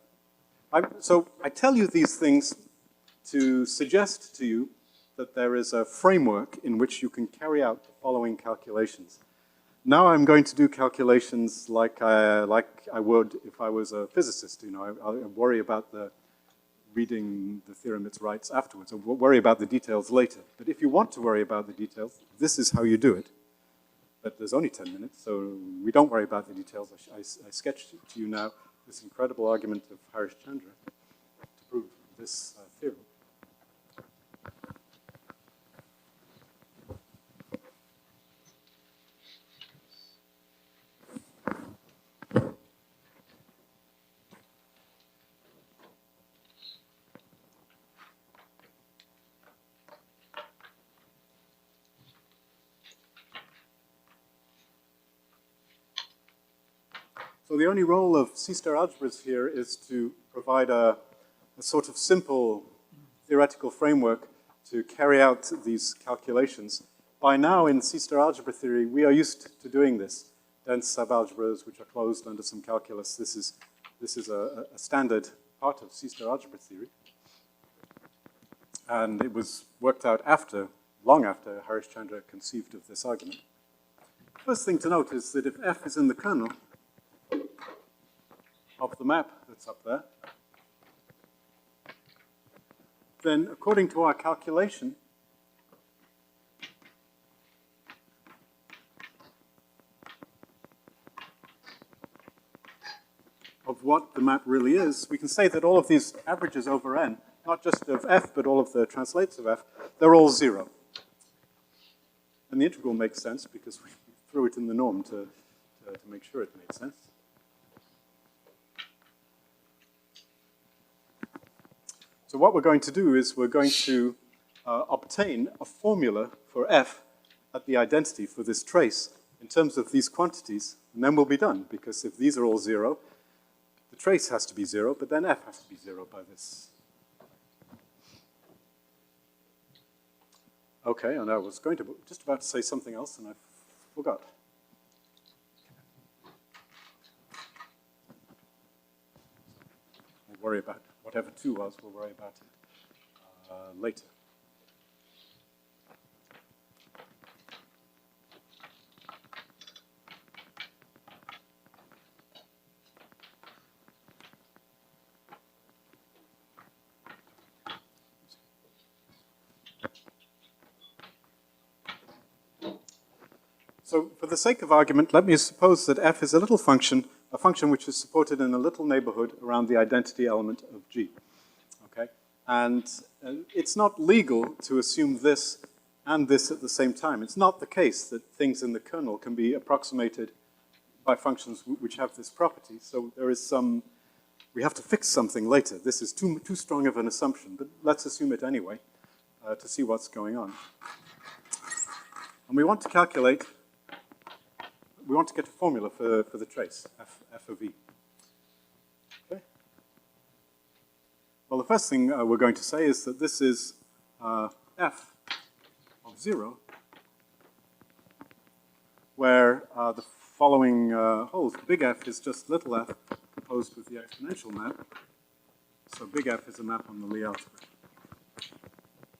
So I tell you these things to suggest to you that there is a framework in which you can carry out the following calculations. Now I'm going to do calculations like I would if I was a physicist. You know, I worry about reading the theorem its rights afterwards. I worry about the details later. But if you want to worry about the details, this is how you do it. But there's only 10 minutes, so we don't worry about the details. I sketched to you now this incredible argument of Harishchandra to prove this theorem. So the only role of C-star algebras here is to provide a sort of simple theoretical framework to carry out these calculations. By now in C-star algebra theory, we are used to doing this. Dense subalgebras which are closed under some calculus. This is a standard part of C-star algebra theory. And it was worked out long after Harishchandra conceived of this argument. First thing to note is that if F is in the kernel of the map that's up there, then according to our calculation, of what the map really is, we can say that all of these averages over n, not just of f, but all of the translates of f, they're all 0. And the integral makes sense because we threw it in the norm to make sure it made sense. So what we're going to do is we're going to obtain a formula for f at the identity for this trace in terms of these quantities, and then we'll be done, because if these are all 0, the trace has to be 0, but then f has to be 0 by this. Okay, and I was just about to say something else, and I forgot. We'll worry about whatever 2 was, we'll worry about it later. So for the sake of argument, let me suppose that f is a little function, a function which is supported in a little neighborhood around the identity element of G. Okay? And it's not legal to assume this and this at the same time. It's not the case that things in the kernel can be approximated by functions which have this property. So there is we have to fix something later. This is too strong of an assumption, but let's assume it anyway to see what's going on. And we want to get a formula for the trace, f of e. Okay? Well, the first thing we're going to say is that this is f of 0, where the following holds. Big F is just little f composed with the exponential map. So big F is a map on the Lie algebra.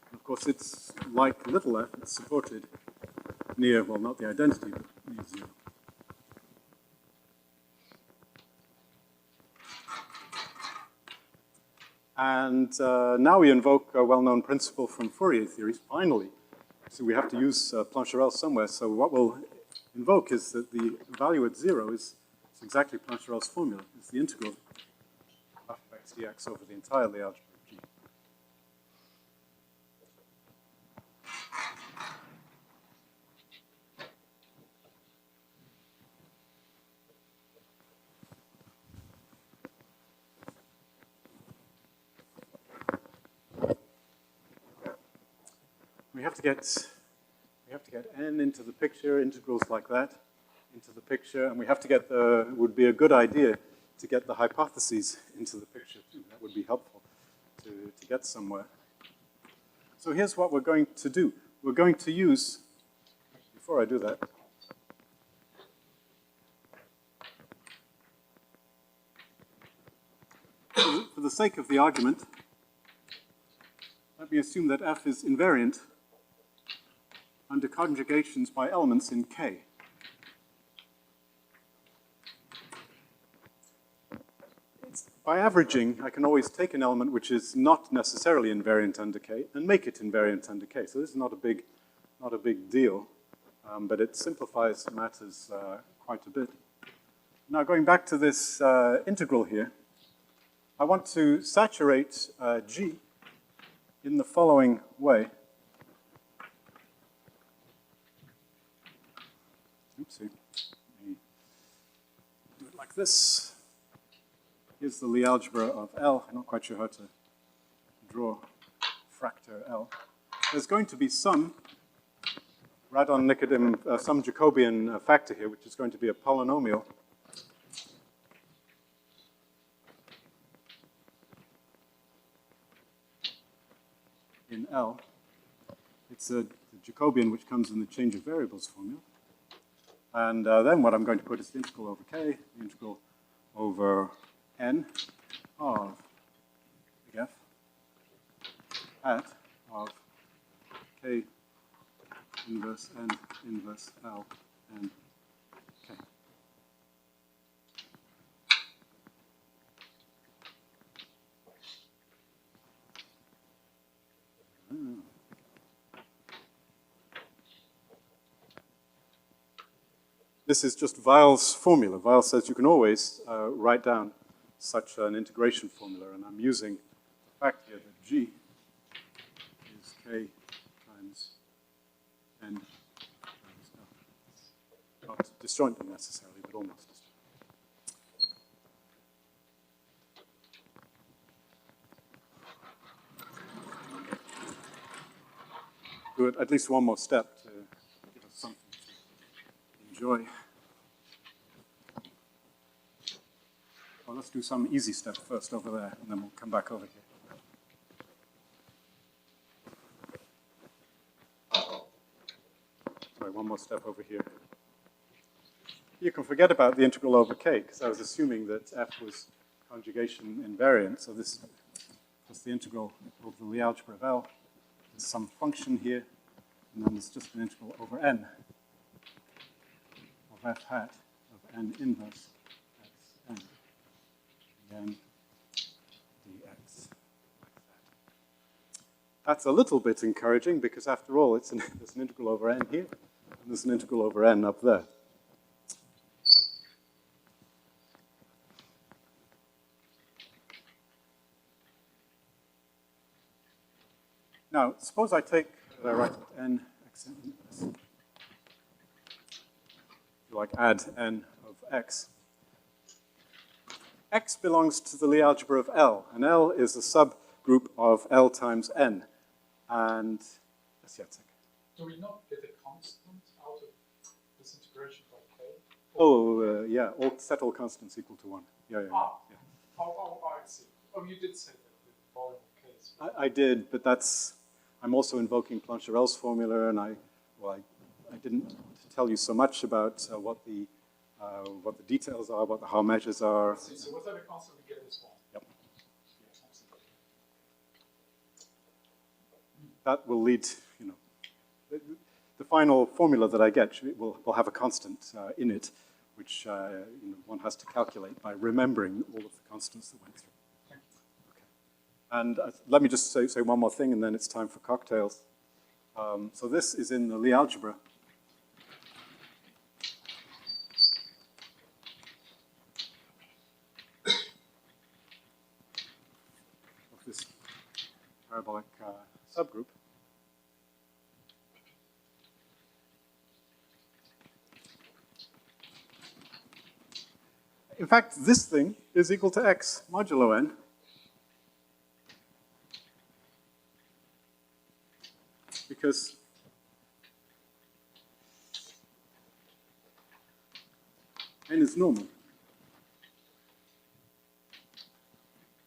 And of course, it's like little f, it's supported near, well, not the identity, but near 0. And now we invoke a well-known principle from Fourier theory, finally. So we have to use Plancherel somewhere. So what we'll invoke is that the value at 0 is exactly Plancherel's formula. It's the integral of x dx over the entire Lie algebra of G. have to get n into the picture, integrals like that into the picture, and we have to get it would be a good idea to get the hypotheses into the picture too. That would be helpful to get somewhere. So here's what we're going to do. We're going to use, before I do that, for the sake of the argument, let me assume that f is invariant under conjugations by elements in K. By averaging, I can always take an element which is not necessarily invariant under K and make it invariant under K. So this is not a big deal, but it simplifies matters quite a bit. Now going back to this integral here, I want to saturate G in the following way. Oopsie. Let me do it like this. Here's the Lie algebra of L. I'm not quite sure how to draw fractor L. There's going to be some Radon-Nikodym, some Jacobian factor here, which is going to be a polynomial. In L. It's a Jacobian which comes in the change of variables formula. And then what I'm going to put is the integral over K, the integral over n of big F hat of K inverse n inverse L and K. This is just Weil's formula. Weil says you can always write down such an integration formula, and I'm using the fact here that G is K times N times L. Not disjointly necessarily, but almost. Do it at least one more step to give us something to enjoy. Well, let's do some easy step first over there, and then we'll come back over here. Sorry, one more step over here. You can forget about the integral over K, because I was assuming that F was conjugation invariant, so this is the integral over the Lie algebra of L. There's some function here, and then there's just an integral over n of F hat of n inverse x n. Then dx. That's a little bit encouraging because after all, there's an integral over n here, and there's an integral over n up there. Now, suppose I take, write n x n, like add n of x. X belongs to the Lie algebra of L, and L is a subgroup of L times n. And, yes, Jacek. Do we not get a constant out of this integration by K? Oh, yeah, set all constants equal to 1. Yeah. Oh, I see. Oh, you did say that the volume of K is... I did, but I'm also invoking Plancherel's formula, and I didn't tell you so much about what the details are, what the Haar measures are. So whatever constant we get is 1. Yep. That will lead, the final formula that I get will have a constant in it, which one has to calculate by remembering all of the constants that went through. And let me just say one more thing, and then it's time for cocktails. So this is in the Lie algebra. Of this parabolic subgroup. In fact, this thing is equal to x modulo n. because n is normal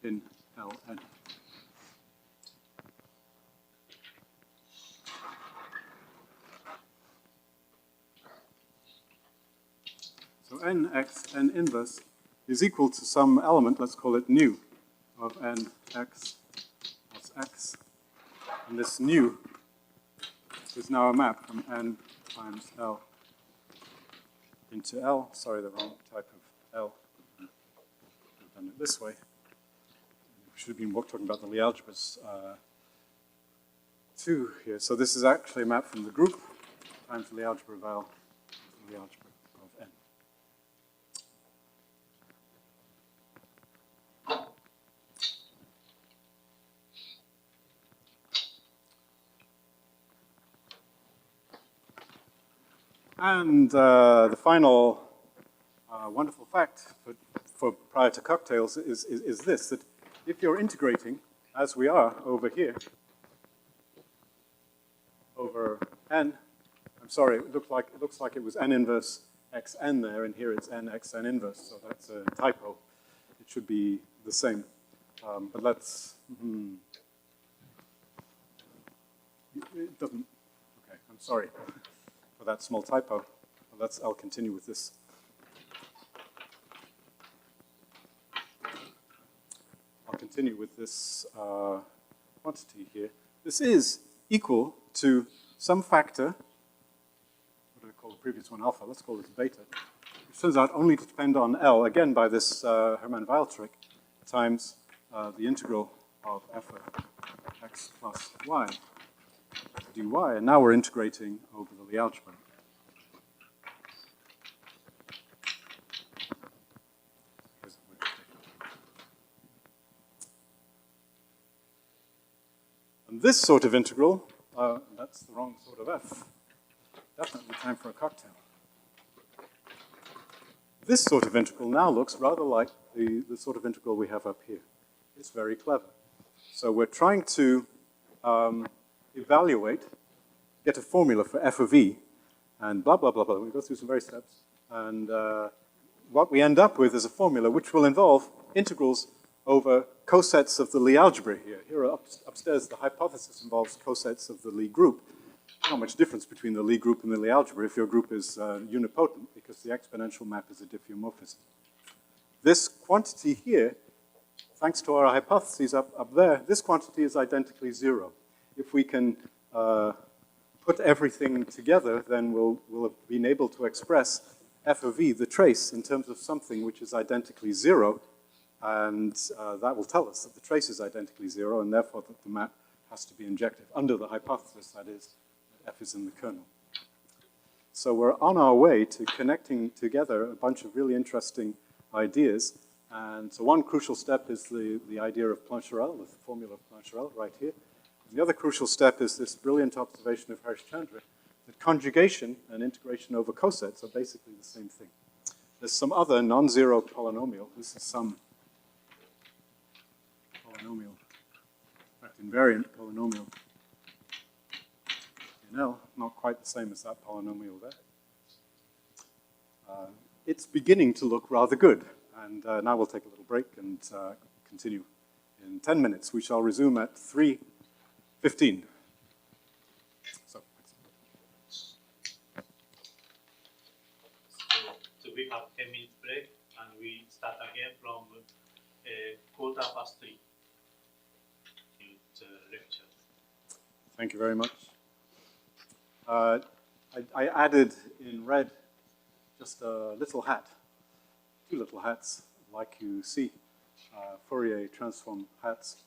in Ln. So nx, n inverse, is equal to some element, let's call it nu, of nx plus x. And this nu is now a map from n times L into L. Sorry, the wrong type of L. I've done it this way. We should have been talking about the Lie algebras 2 here. So this is actually a map from the group times the Lie algebra of L to the Lie algebra of n. And the final wonderful fact for prior to cocktails is this, that if you're integrating, as we are over here, over n, I'm sorry, it looks like it was n inverse xn there, and here it's n x n inverse, so that's a typo. It should be the same. But let's, it doesn't, okay, I'm sorry for that small typo. I'll continue with this. I'll continue with this quantity here. This is equal to some factor, what did I call the previous one, alpha, let's call this beta, which turns out only to depend on L, again by this Hermann-Weil trick, times the integral of f of x plus y dy, and now we're integrating over the Lie algebra. And this sort of integral, that's the wrong sort of f. Definitely time for a cocktail. This sort of integral now looks rather like the sort of integral we have up here. It's very clever. So we're trying to evaluate, get a formula for f of e, and blah, blah, blah, blah. We go through some various steps. And what we end up with is a formula which will involve integrals over cosets of the Lie algebra here. Here upstairs, the hypothesis involves cosets of the Lie group. Not much difference between the Lie group and the Lie algebra if your group is unipotent, because the exponential map is a diffeomorphism. This quantity here, thanks to our hypotheses up there, this quantity is identically zero. If we can put everything together, then we'll have been able to express f of e, the trace, in terms of something which is identically zero, and that will tell us that the trace is identically zero, and therefore that the map has to be injective, under the hypothesis, that is, that f is in the kernel. So we're on our way to connecting together a bunch of really interesting ideas, and so one crucial step is the idea of Plancherel, the formula of Plancherel, right here. And the other crucial step is this brilliant observation of Hersh-Chandra, that conjugation and integration over cosets are basically the same thing. There's some other non-zero polynomial. This is some polynomial, in fact, invariant polynomial in L, not quite the same as that polynomial there. It's beginning to look rather good, and now we'll take a little break and continue in 10 minutes. We shall resume at 3:15. So we have 10 minutes break, and we start again from 3:15 lecture. thank you very much. I added in red just a little hat, two little hats, like you see, Fourier transform hats.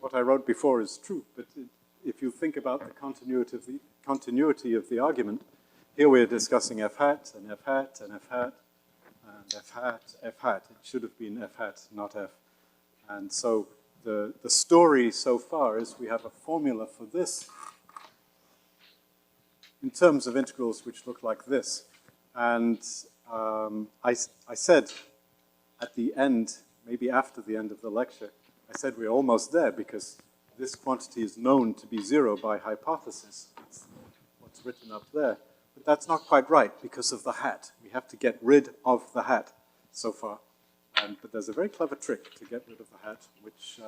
What I wrote before is true, but if you think about the continuity of the argument, here we're discussing f hat, and f hat, and f hat, and f hat, f hat. It should have been f hat, not f. And so the story so far is we have a formula for this in terms of integrals which look like this. And I said at the end, maybe after the end of the lecture, I said we're almost there because this quantity is known to be 0 by hypothesis. That's what's written up there. But that's not quite right because of the hat. We have to get rid of the hat so far. But there's a very clever trick to get rid of the hat, which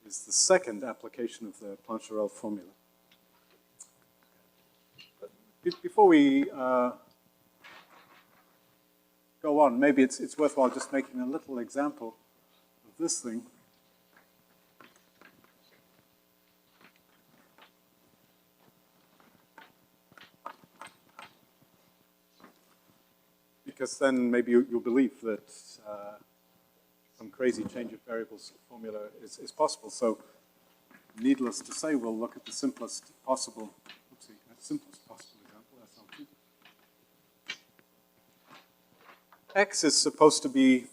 is the second application of the Plancherel formula. But before we go on, maybe it's worthwhile just making a little example of this thing. Because then maybe you'll believe that some crazy change of variables formula is possible. So, needless to say, we'll look at the simplest possible example, SL2. X is supposed to be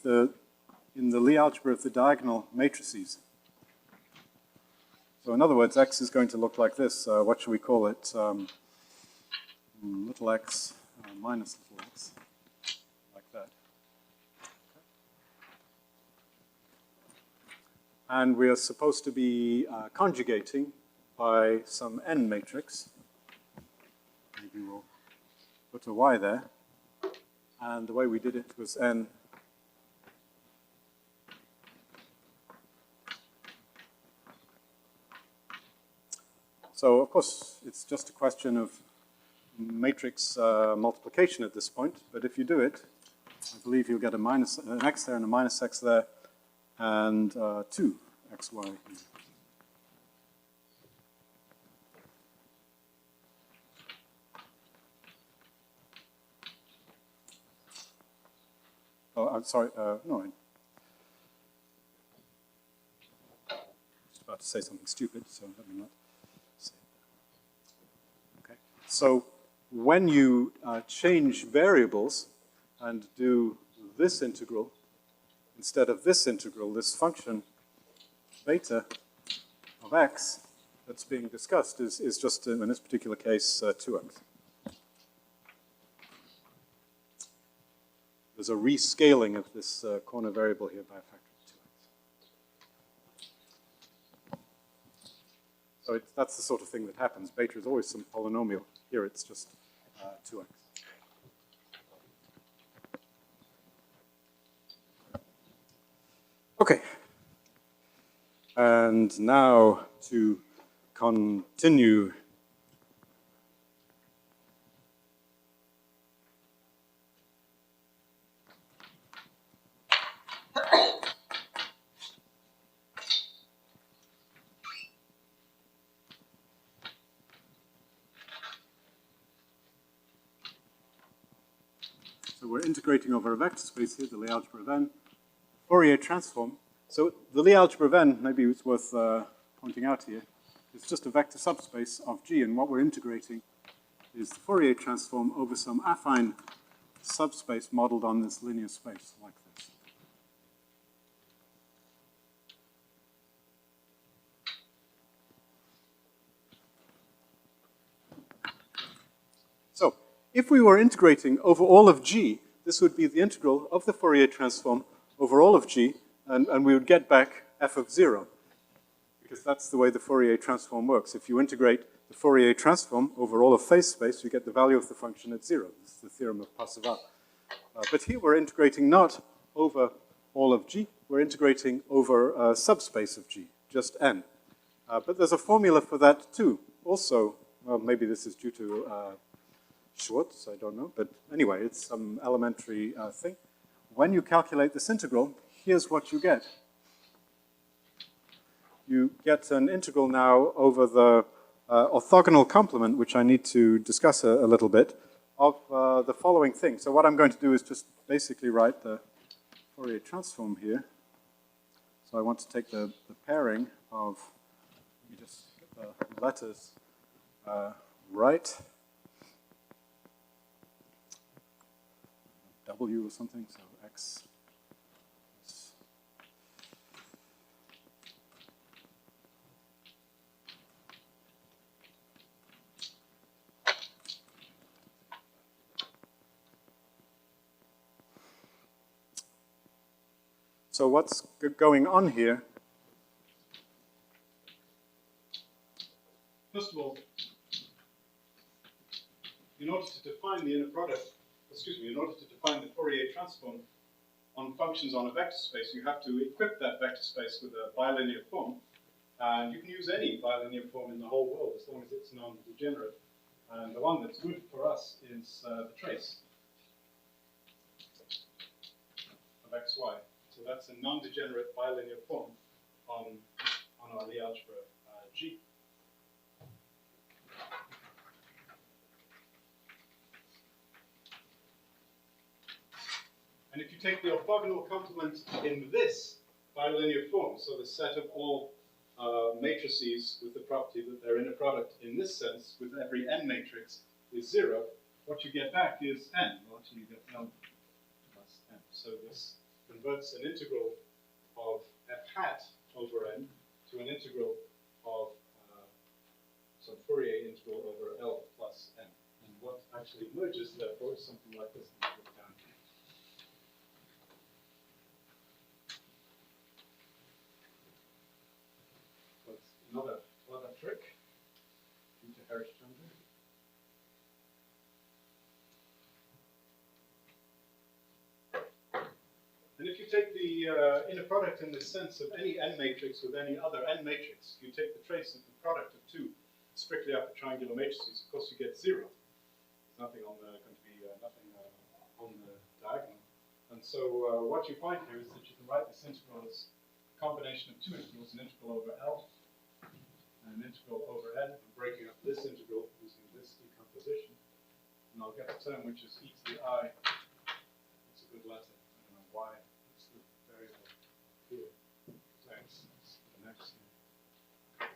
in the Lie algebra of the diagonal matrices. So in other words, X is going to look like this. What should we call it? Little x minus little x. And we are supposed to be conjugating by some n matrix. Maybe we'll put a y there. And the way we did it was n. So, of course, it's just a question of matrix multiplication at this point. But if you do it, I believe you'll get an x there and a minus x there, and 2 xy here. Oh, I'm sorry, no, I was about to say something stupid, so let me not say it. Okay, so when you change variables and do this integral, instead of this integral, this function beta of x that's being discussed is just, in this particular case, 2x. There's a rescaling of this corner variable here by a factor of 2x. So that's the sort of thing that happens. Beta is always some polynomial. Here it's just 2x. Okay, and now to continue. So we're integrating over a vector space here, the Lie algebra of n. Fourier transform. So the Lie algebra of n, maybe it's worth pointing out here, is just a vector subspace of G, and what we're integrating is the Fourier transform over some affine subspace modeled on this linear space like this. So if we were integrating over all of G, this would be the integral of the Fourier transform over all of G, and we would get back f of 0, because that's the way the Fourier transform works. If you integrate the Fourier transform over all of phase space, you get the value of the function at 0. This is the theorem of Parseval. But here we're integrating not over all of G, we're integrating over a subspace of G, just n. But there's a formula for that too. Also, well, maybe this is due to Schwartz, I don't know. But anyway, it's some elementary thing. When you calculate this integral, here's what you get. You get an integral now over the orthogonal complement, which I need to discuss a little bit, of the following thing. So what I'm going to do is just basically write the Fourier transform here. So I want to take the pairing of, let me just get the letters right. W or something, so x. So what's going on here first of all, in order to define the inner product, in order to define the Fourier transform on functions on a vector space, you have to equip that vector space with a bilinear form. And you can use any bilinear form in the whole world as long as it's non-degenerate. And the one that's good for us is the trace of xy. So that's a non-degenerate bilinear form on our Lie algebra G. And if you take the orthogonal complement in this bilinear form, so the set of all matrices with the property that their inner product in this sense with every n matrix is 0, what you get back is n. Well, actually you get L plus n. So this converts an integral of f hat over n to an integral of some Fourier integral over L plus n. And what actually emerges therefore is something like this. Down here. Another trick due to Harris-Chandra. And if you take the inner product in the sense of any n matrix with any other n matrix, you take the trace of the product of two strictly upper triangular matrices, of course you get 0. There's nothing on the, going to be nothing on the diagonal. And so what you find here is that you can write this integral as a combination of two integrals, an integral over L and an integral over n. I'm breaking up this integral using this decomposition. And I'll get a term which is e to the I. It's a good letter. I don't know why. It's the variable here. It's x. It's an x here.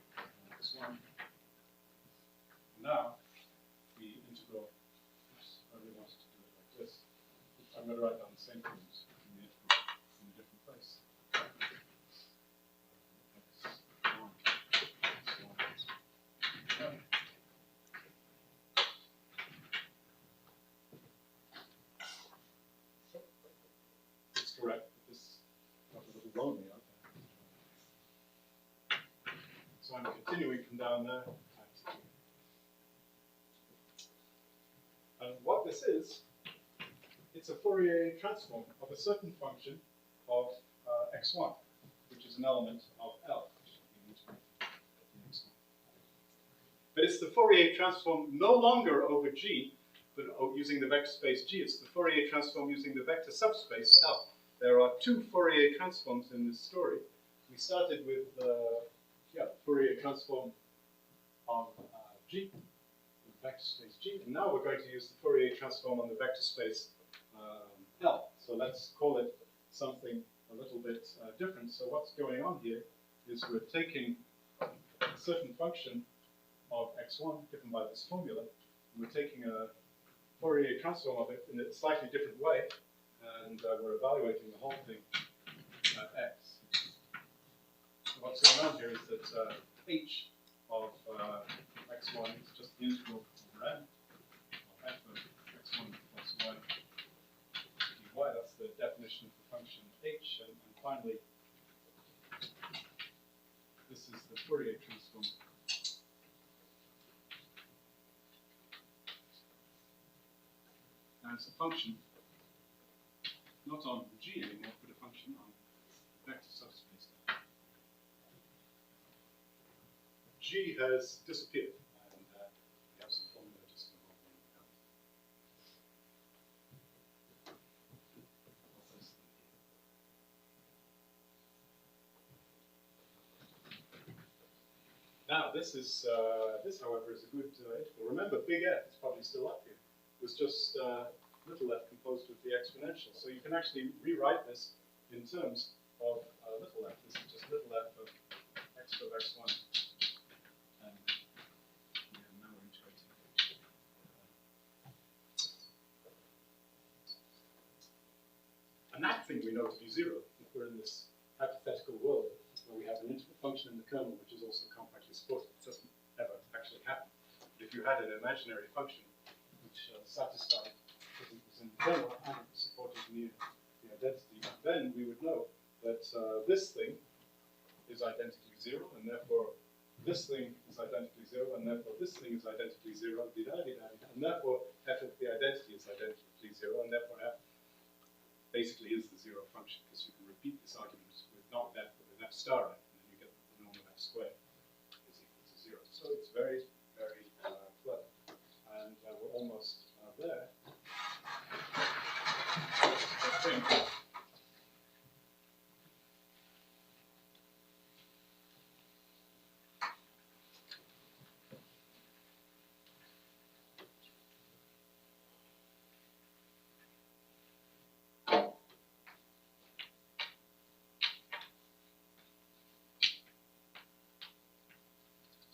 This one. Now, the integral, oops, I really wanted to do it like this. I'm going to write down the same things in the integral in a different place. It's correct, but this got a little lonely out there. So I'm continuing from down there. And what this is, it's a Fourier transform of a certain function of x1, which is an element of L. But it's the Fourier transform no longer over G, but using the vector space G. It's the Fourier transform using the vector subspace L. There are two Fourier transforms in this story. We started with Fourier transform on G, the vector space G, and now we're going to use the Fourier transform on the vector space L. So let's call it something a little bit different. So what's going on here is we're taking a certain function of x1 given by this formula, and we're taking a Fourier transform of it in a slightly different way, and we're evaluating the whole thing at x. So what's going on here is that h of x1 is just the integral over n of f of x1 plus y dy. That's the definition of the function h, and finally, this is the Fourier transform. Now it's a function not on G anymore, but a function on vector subspace. G has disappeared, and we have some formula just involving that. Now this is this, however, is a good integral. Remember, big F is probably still up here. It was just little f composed with the exponential. So you can actually rewrite this in terms of little f. This is just little f of x of x1. And now we're integrating. And that thing we know to be 0 if we're in this hypothetical world where we have an integral function in the kernel which is also compactly supported. It doesn't ever actually happen. But if you had an imaginary function which satisfied that it was in the kernel and supported the identity, then we would know that this thing is identically 0, and therefore this thing is identically 0, and therefore this thing is identically 0, and therefore f of the identity is identically 0, and therefore f basically is the 0 function, because you can repeat this argument with not f, but with f star f, and then you get the norm of f squared is equal to 0. So it's very, very clever. And we're almost there.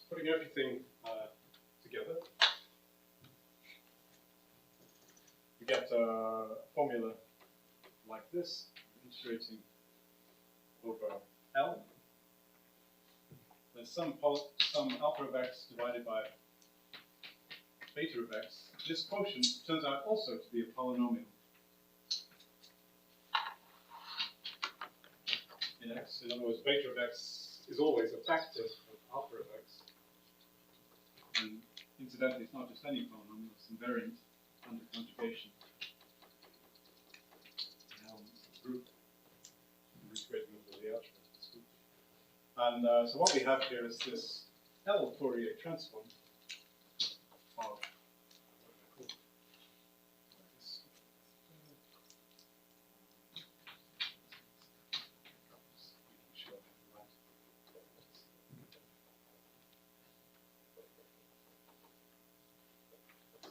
Putting everything together, we get a formula like this, integrating over L. There's some alpha of x divided by beta of x. This quotient turns out also to be a polynomial in x. In other words, beta of x is always a factor of alpha of x. And incidentally, it's not just any polynomial, it's invariant under conjugation. Group. I'm integrating over the algebra of this group. And so what we have here is this L Fourier transform of what do I call it?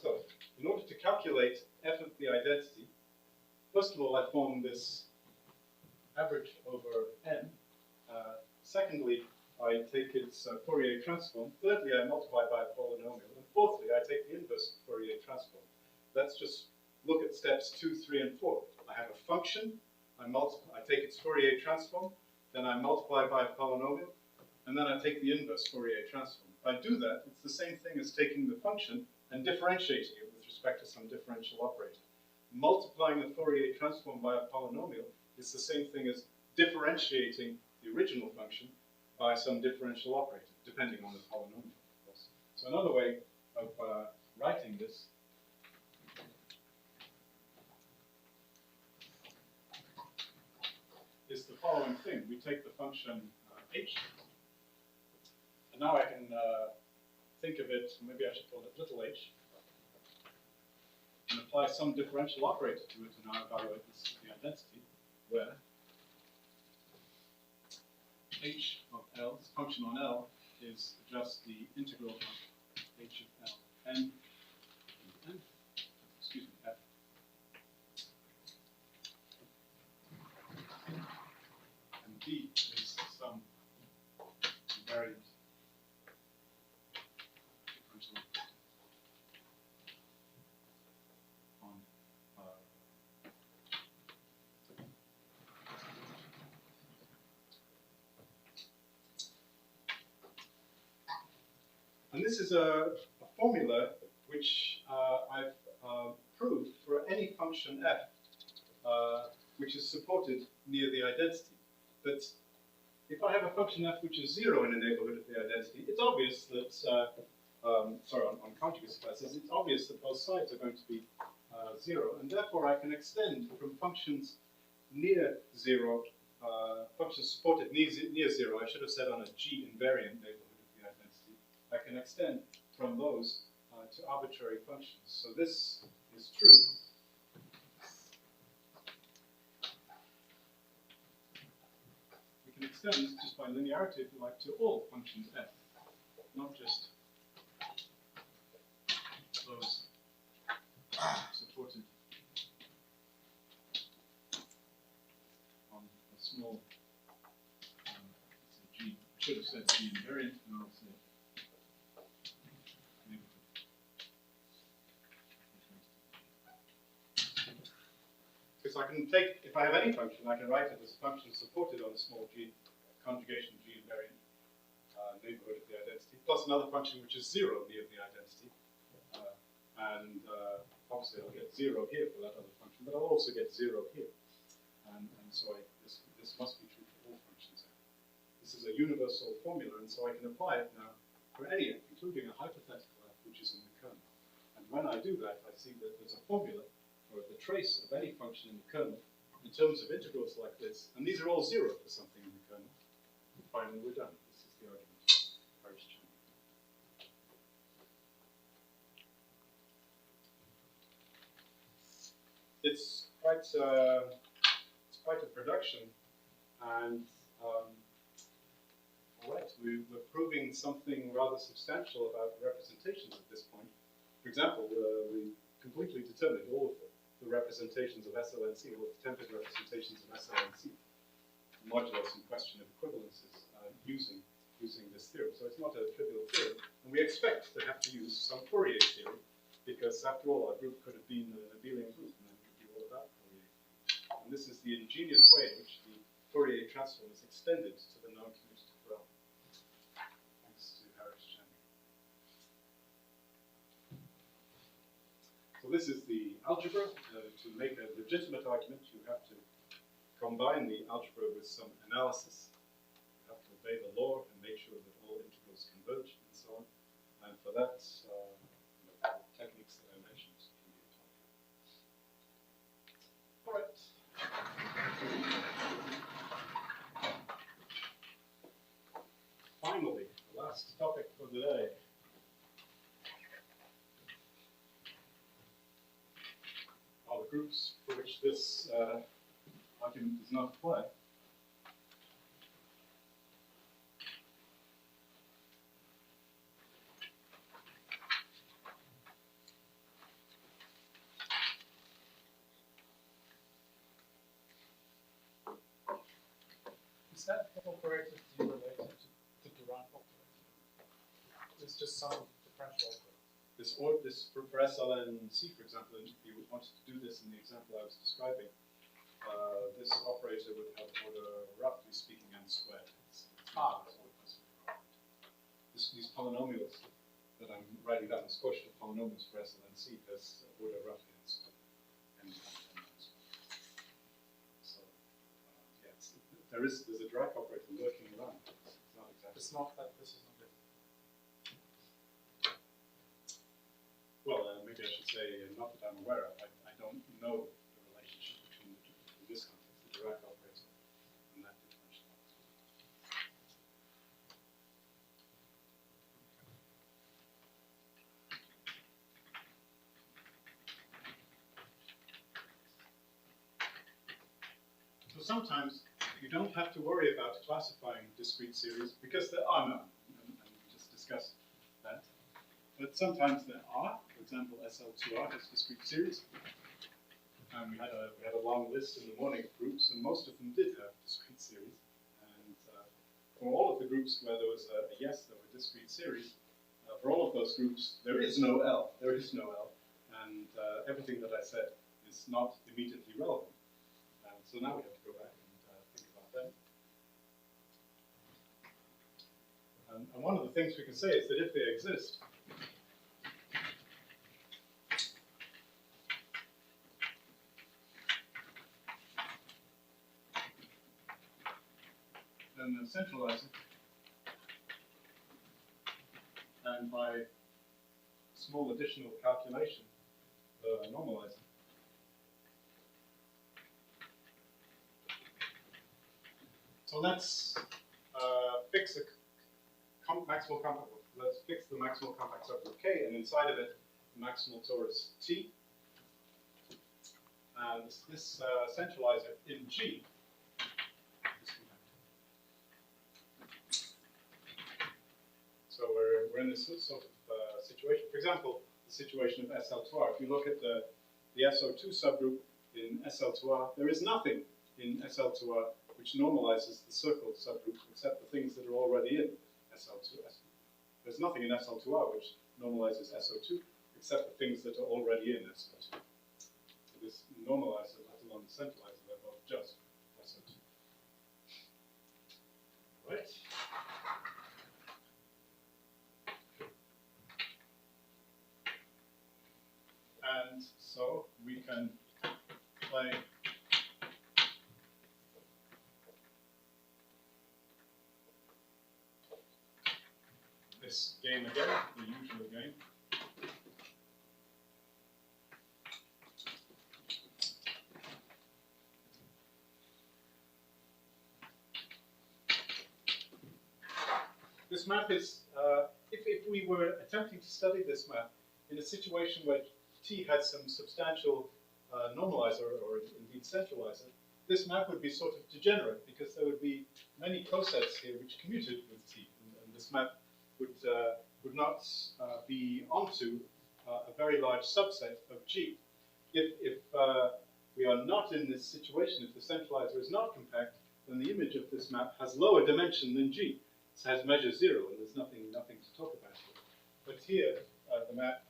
So, in order to calculate f of the identity, first of all, I form this average over n. Secondly, I take its Fourier transform. Thirdly, I multiply by a polynomial. And fourthly, I take the inverse Fourier transform. Let's just look at steps 2, 3, and 4. I have a function. I take its Fourier transform. Then I multiply by a polynomial. And then I take the inverse Fourier transform. If I do that, it's the same thing as taking the function and differentiating it with respect to some differential operator. Multiplying the Fourier transform by a polynomial is the same thing as differentiating the original function by some differential operator, depending on the polynomial, of course. So another way of writing this is the following thing. We take the function h, and now I can think of it, maybe I should call it little h, and apply some differential operator to it, and now evaluate this the identity, where h of L, this function on L, is just the integral of h of L n, excuse me, f. And d is some invariant differential operator on and this is a formula which I've proved for any function f which is supported near the identity. But if I have a function f which is 0 in the neighborhood of the identity, it's obvious that, sorry, on conjugate classes, it's obvious that both sides are going to be 0, and therefore I can extend from functions near 0, functions supported near 0, I should have said on a G invariant neighborhood of the identity, I can extend from those to arbitrary functions. So this is true. We can extend just by linearity, if you like, to all functions f, not just those supported on a small, let's say G. I should have said G invariant, and I'll say because I can take, if I have any function, I can write it as a function supported on a small G, conjugation G invariant neighborhood of the identity, plus another function which is 0 near the identity. And obviously I'll get 0 here for that other function, but I'll also get 0 here. And so this must be true for all functions. This is a universal formula, and so I can apply it now for any f, including a hypothetical f, which is in the kernel. And when I do that, I see that there's a formula for the trace of any function in the kernel in terms of integrals like this, and these are all 0 for something in the kernel. And finally, we're done. This is the argument of Paris chain. It's quite a production, and all right, we're proving something rather substantial about representations at this point. For example, we completely determined all of the representations of SLNC, all the attempted representations of SLNC, modulus and question of equivalences using this theorem. So it's not a trivial theorem, and we expect to have to use some Fourier theory, because after all, our group could have been an abelian group, and then it would be all about Fourier. And this is the ingenious way in which the Fourier transform is extended to the non-commutative realm. Thanks to Harris Chen. So this is the algebra. To make a legitimate argument, you have to combine the algebra with some analysis. You have to obey the law and make sure that all integrals converge and so on. And for that, the techniques that I mentioned can be applied. All right. Finally, the last topic for the day. Are the groups for which this argument does not apply. Is that operator D related to Durand operator? It's just some differential operator. This for SLNC, for example, if you wanted to do this in the example I was describing, this operator would have order, roughly speaking, n squared. These polynomials that I'm writing down, this quotient of polynomials for SLNC, has order roughly n squared. So, yes, there's a Dirac operator lurking around. It's not exactly. It's not that this is not it. Well, maybe I should say, not that I'm aware of. I don't know the relationship between in this context, the Dirac operator and that differential operator. So sometimes you don't have to worry about classifying discrete series because there are none, and we just discussed that. But sometimes there are. For example, SL2R has discrete series. And we had a long list in the morning of groups, and most of them did have discrete series. And for all of the groups where there was a yes, there were discrete series, for all of those groups, there is no L. There is no L. And everything that I said is not immediately relevant. So now we have to go back and think about that. And one of the things we can say is that if they exist, then centralize it, and by small additional calculation, normalize it. So let's fix a maximal compact. Let's fix the maximal compact subgroup K, and inside of it, the maximal torus T. And this centralizer in G. So we're in this sort of situation. For example, the situation of SL2R. If you look at the SO2 subgroup in SL2R, there is nothing in SL2R which normalizes the circle subgroup except the things that are already in SL2. There's nothing in SL2R which normalizes SO2 except the things that are already in SO2. So this normalizer, let alone the centralizer, they're both just SO2. Right. And so we can play this game again, the usual game. This map is, if we were attempting to study this map in a situation where T had some substantial normalizer or indeed centralizer, this map would be sort of degenerate because there would be many cosets here which commuted with T, and this map would not be onto a very large subset of G. If we are not in this situation, if the centralizer is not compact, then the image of this map has lower dimension than G. It has measure 0, and there's nothing to talk about here. But here, the map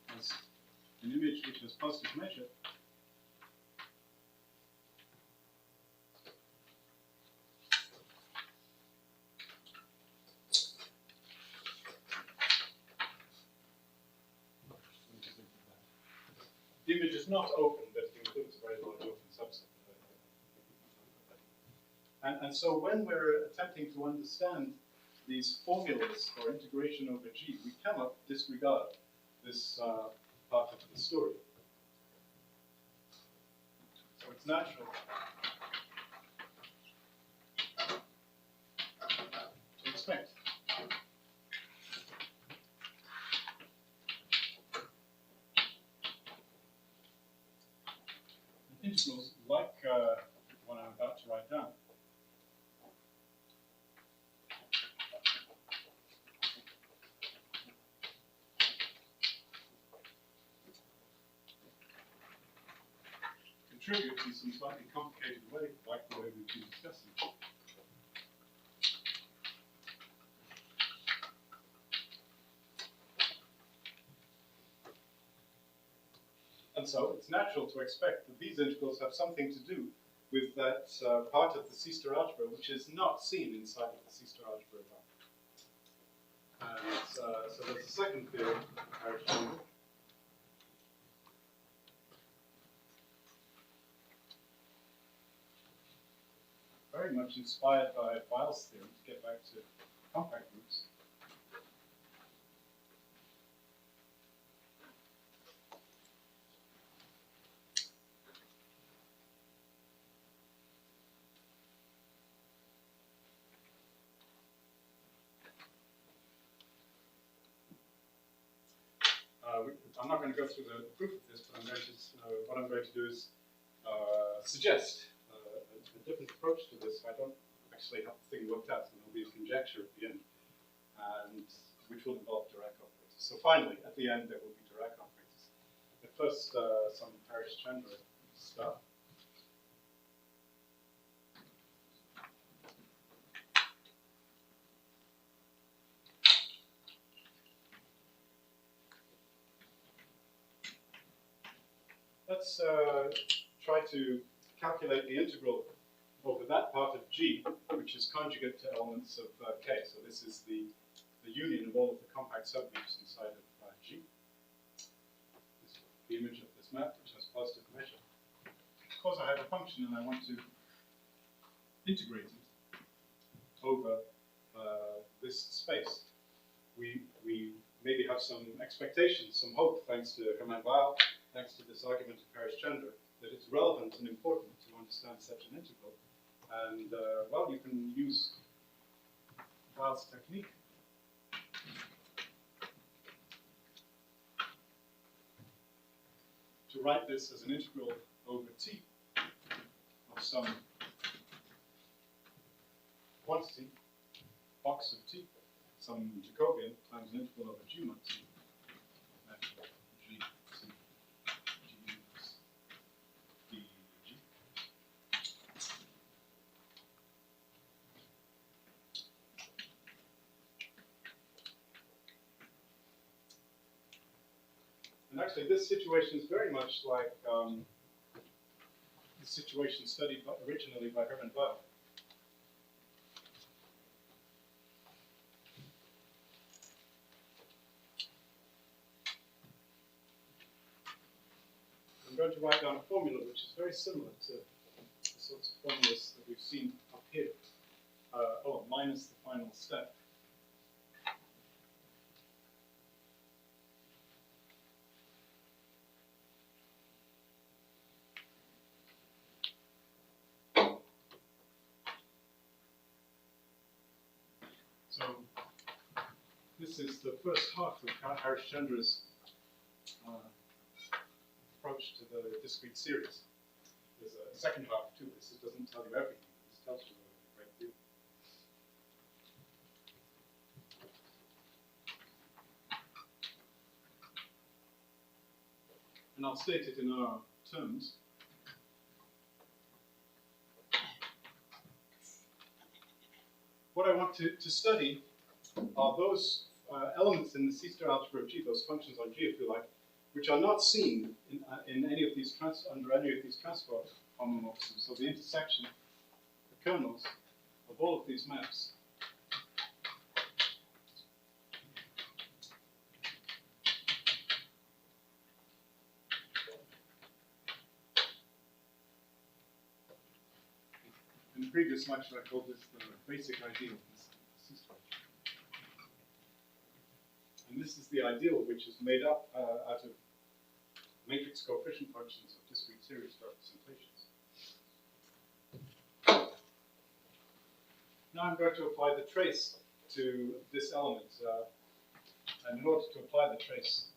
has an image which has positive measure. The image is not open, but it includes a very large open subset. And so when we're attempting to understand these formulas for integration over G, we cannot disregard this part of the story. So it's natural to expect integrals like the one I'm about to write down contribute in some slightly complicated way, like the way we've been discussing. And so it's natural to expect that these integrals have something to do with that part of the C-star algebra which is not seen inside of the C-star algebra above. And so there's a second theorem, very much inspired by Weil's theorem, to get back to compact groups. I'm not going to go through the proof of this, but what I'm going to do is suggest a different approach to this. I don't actually have the thing worked out, so there'll be a conjecture at the end, and which will involve Dirac operators. So finally, at the end, there will be Dirac operators. But first, some Parrish-Chandra stuff. Let's try to calculate the integral over that part of G, which is conjugate to elements of K. So this is the union of all of the compact subgroups inside of G. This is the image of this map, which has positive measure. Because I have a function and I want to integrate it over this space, we maybe have some expectations, some hope, thanks to Hermann Weil, thanks to this argument of Parrish-Chandra, that it's relevant and important to understand such an integral. And, well, you can use Weil's technique. To write this as an integral over T of some quantity, box of T, some Jacobian times an integral over G mod T. And actually, this situation is very much like the situation studied originally by Hermann Weil. I'm going to write down a formula which is very similar to the sorts of formulas that we've seen up here. minus the final step. So this is the first half of Harishchandra's approach to the discrete series. There's a second half to this. It doesn't tell you everything. It just tells you a great deal. And I'll state it in our terms. What I want to study are those elements in the C-star algebra of G, those functions on G, if you like, which are not seen in any of these under any of these transport homomorphisms. So the intersection, the kernels of all of these maps. In the previous lecture, I called this the basic ideal of this C-star. And this is the ideal which is made up out of matrix coefficient functions of discrete series representations. Now I'm going to apply the trace to this element. And in order to apply the trace,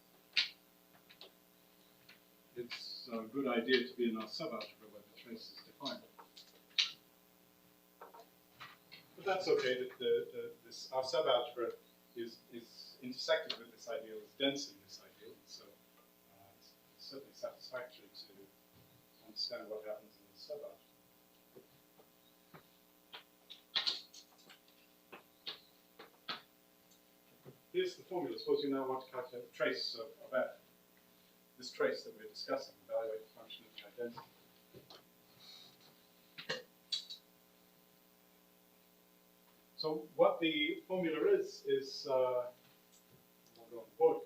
it's a good idea to be in our subalgebra where the trace is defined. But that's okay, that our subalgebra is intersected with this ideal, is dense in this ideal, so it's certainly satisfactory to understand what happens in the subalgebra. Here's the formula. Suppose you now want to calculate the trace of F, this trace that we're discussing, evaluate the function of the identity. So what the formula is I'll go on the board.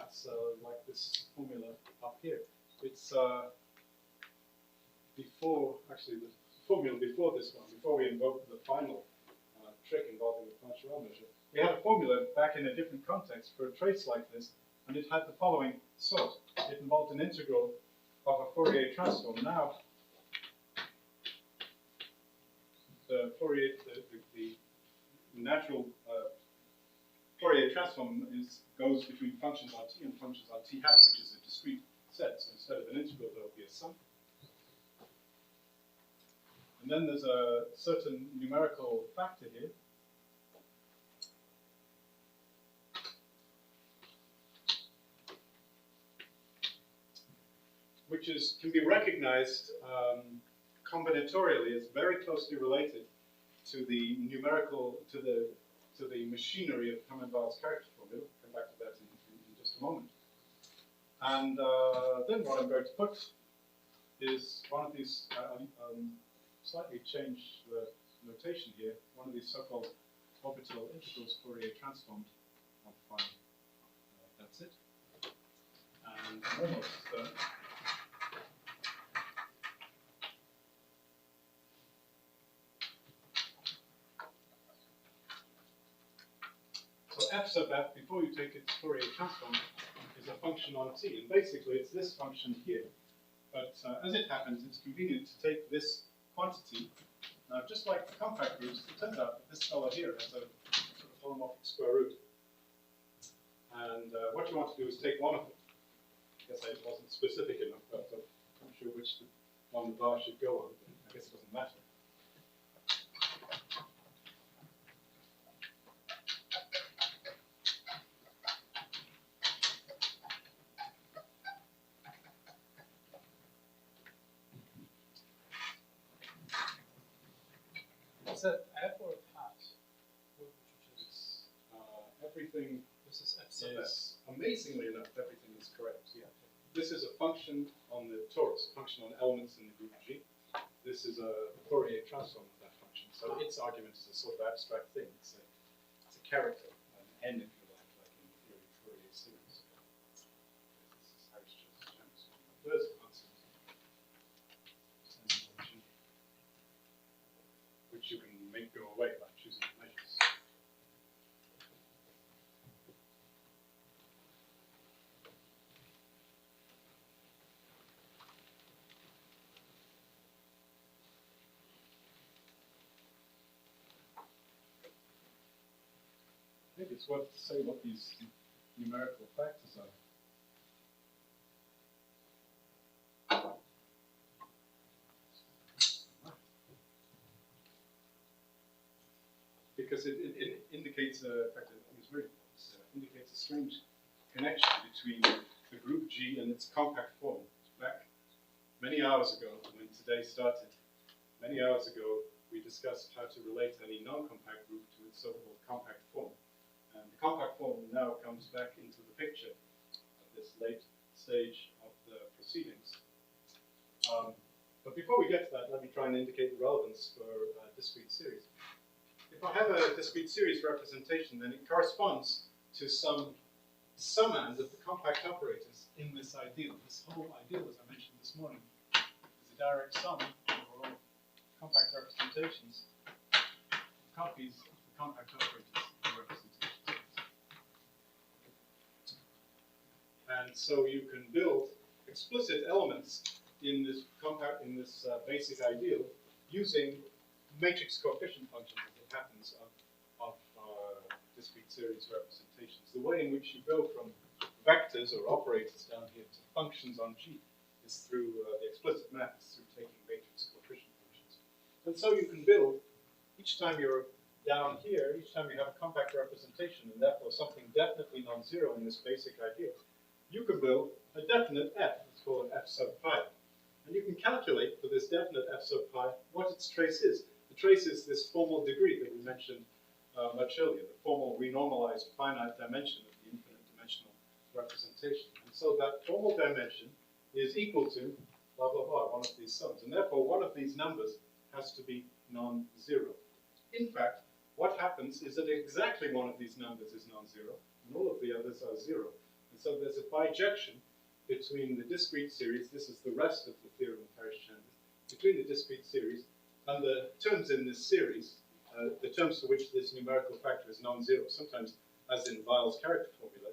It's like this formula up here. It's before, actually the formula before this one, before we invoke the final trick involving the partial measure, we had a formula back in a different context for a trace like this, and it had the following sort. It involved an integral of a Fourier transform. Now, the Fourier, the natural Fourier transform goes between functions on T and functions on T hat, which is a discrete set. So instead of an integral, there will be a sum. And then there's a certain numerical factor here. Which can be recognized combinatorially as very closely related to the numerical, to the machinery of Hammond-Weyls character formula. I'll come back to that in just a moment. And then what I'm going to put is one of these, slightly change the notation here, one of these so-called orbital integrals Fourier transformed. I'll find that's it. And almost done. So f sub f, before you take its Fourier transform, is a function on T. And basically, it's this function here. But as it happens, it's convenient to take this quantity. Now, just like the compact groups, it turns out that this fellow here has a sort of holomorphic square root. And what you want to do is take one of them. I guess I wasn't specific enough, but I'm not sure which one the bar should go on. I guess it doesn't matter. Is that F or hat? What would you choose? Everything This is F sub F. is, amazingly enough, everything is correct. Yeah. This is a function on the torus, a function on elements in the group G. This is a Fourier transform of that function. So its argument is a sort of abstract thing. It's a character, an n if you like in the theory of Fourier series. This is Harishchandra's transform. There's a constant, which you can make go away by think it's worth to say what these numerical factors are. Because it indicates, in fact, I think it's very important, indicates a strange connection between the group G and its compact form. Back many hours ago, when today started, many hours ago, we discussed how to relate any non-compact group to its so-called compact form. And the compact form now comes back into the picture at this late stage of the proceedings. But before we get to that, let me try and indicate the relevance for discrete series. If I have a discrete series representation, then it corresponds to some summand of the compact operators in this ideal. This whole ideal, as I mentioned this morning, is a direct sum over all compact representations, copies of the compact operators in the representation. And so you can build explicit elements in this compact, in this basic ideal, using matrix coefficient functions, as it happens, of discrete series representations. The way in which you go from vectors or operators down here to functions on G is through the explicit map is through taking matrix coefficient functions. And so you can build, each time you're down here, each time you have a compact representation, and therefore something definitely non-zero in this basic ideal, you can build a definite f, let's call it f sub pi. And you can calculate for this definite f sub pi what its trace is. The trace is this formal degree that we mentioned much earlier, the formal renormalized finite dimension of the infinite dimensional representation. And so that formal dimension is equal to blah, blah, blah, one of these sums. And therefore, one of these numbers has to be non-zero. In fact, what happens is that exactly one of these numbers is non-zero, and all of the others are zero. And so there's a bijection between the discrete series, this is the rest of the theorem of Parrish-Chambers, between the discrete series and the terms in this series, the terms for which this numerical factor is non-zero. Sometimes, as in Weyl's character formula,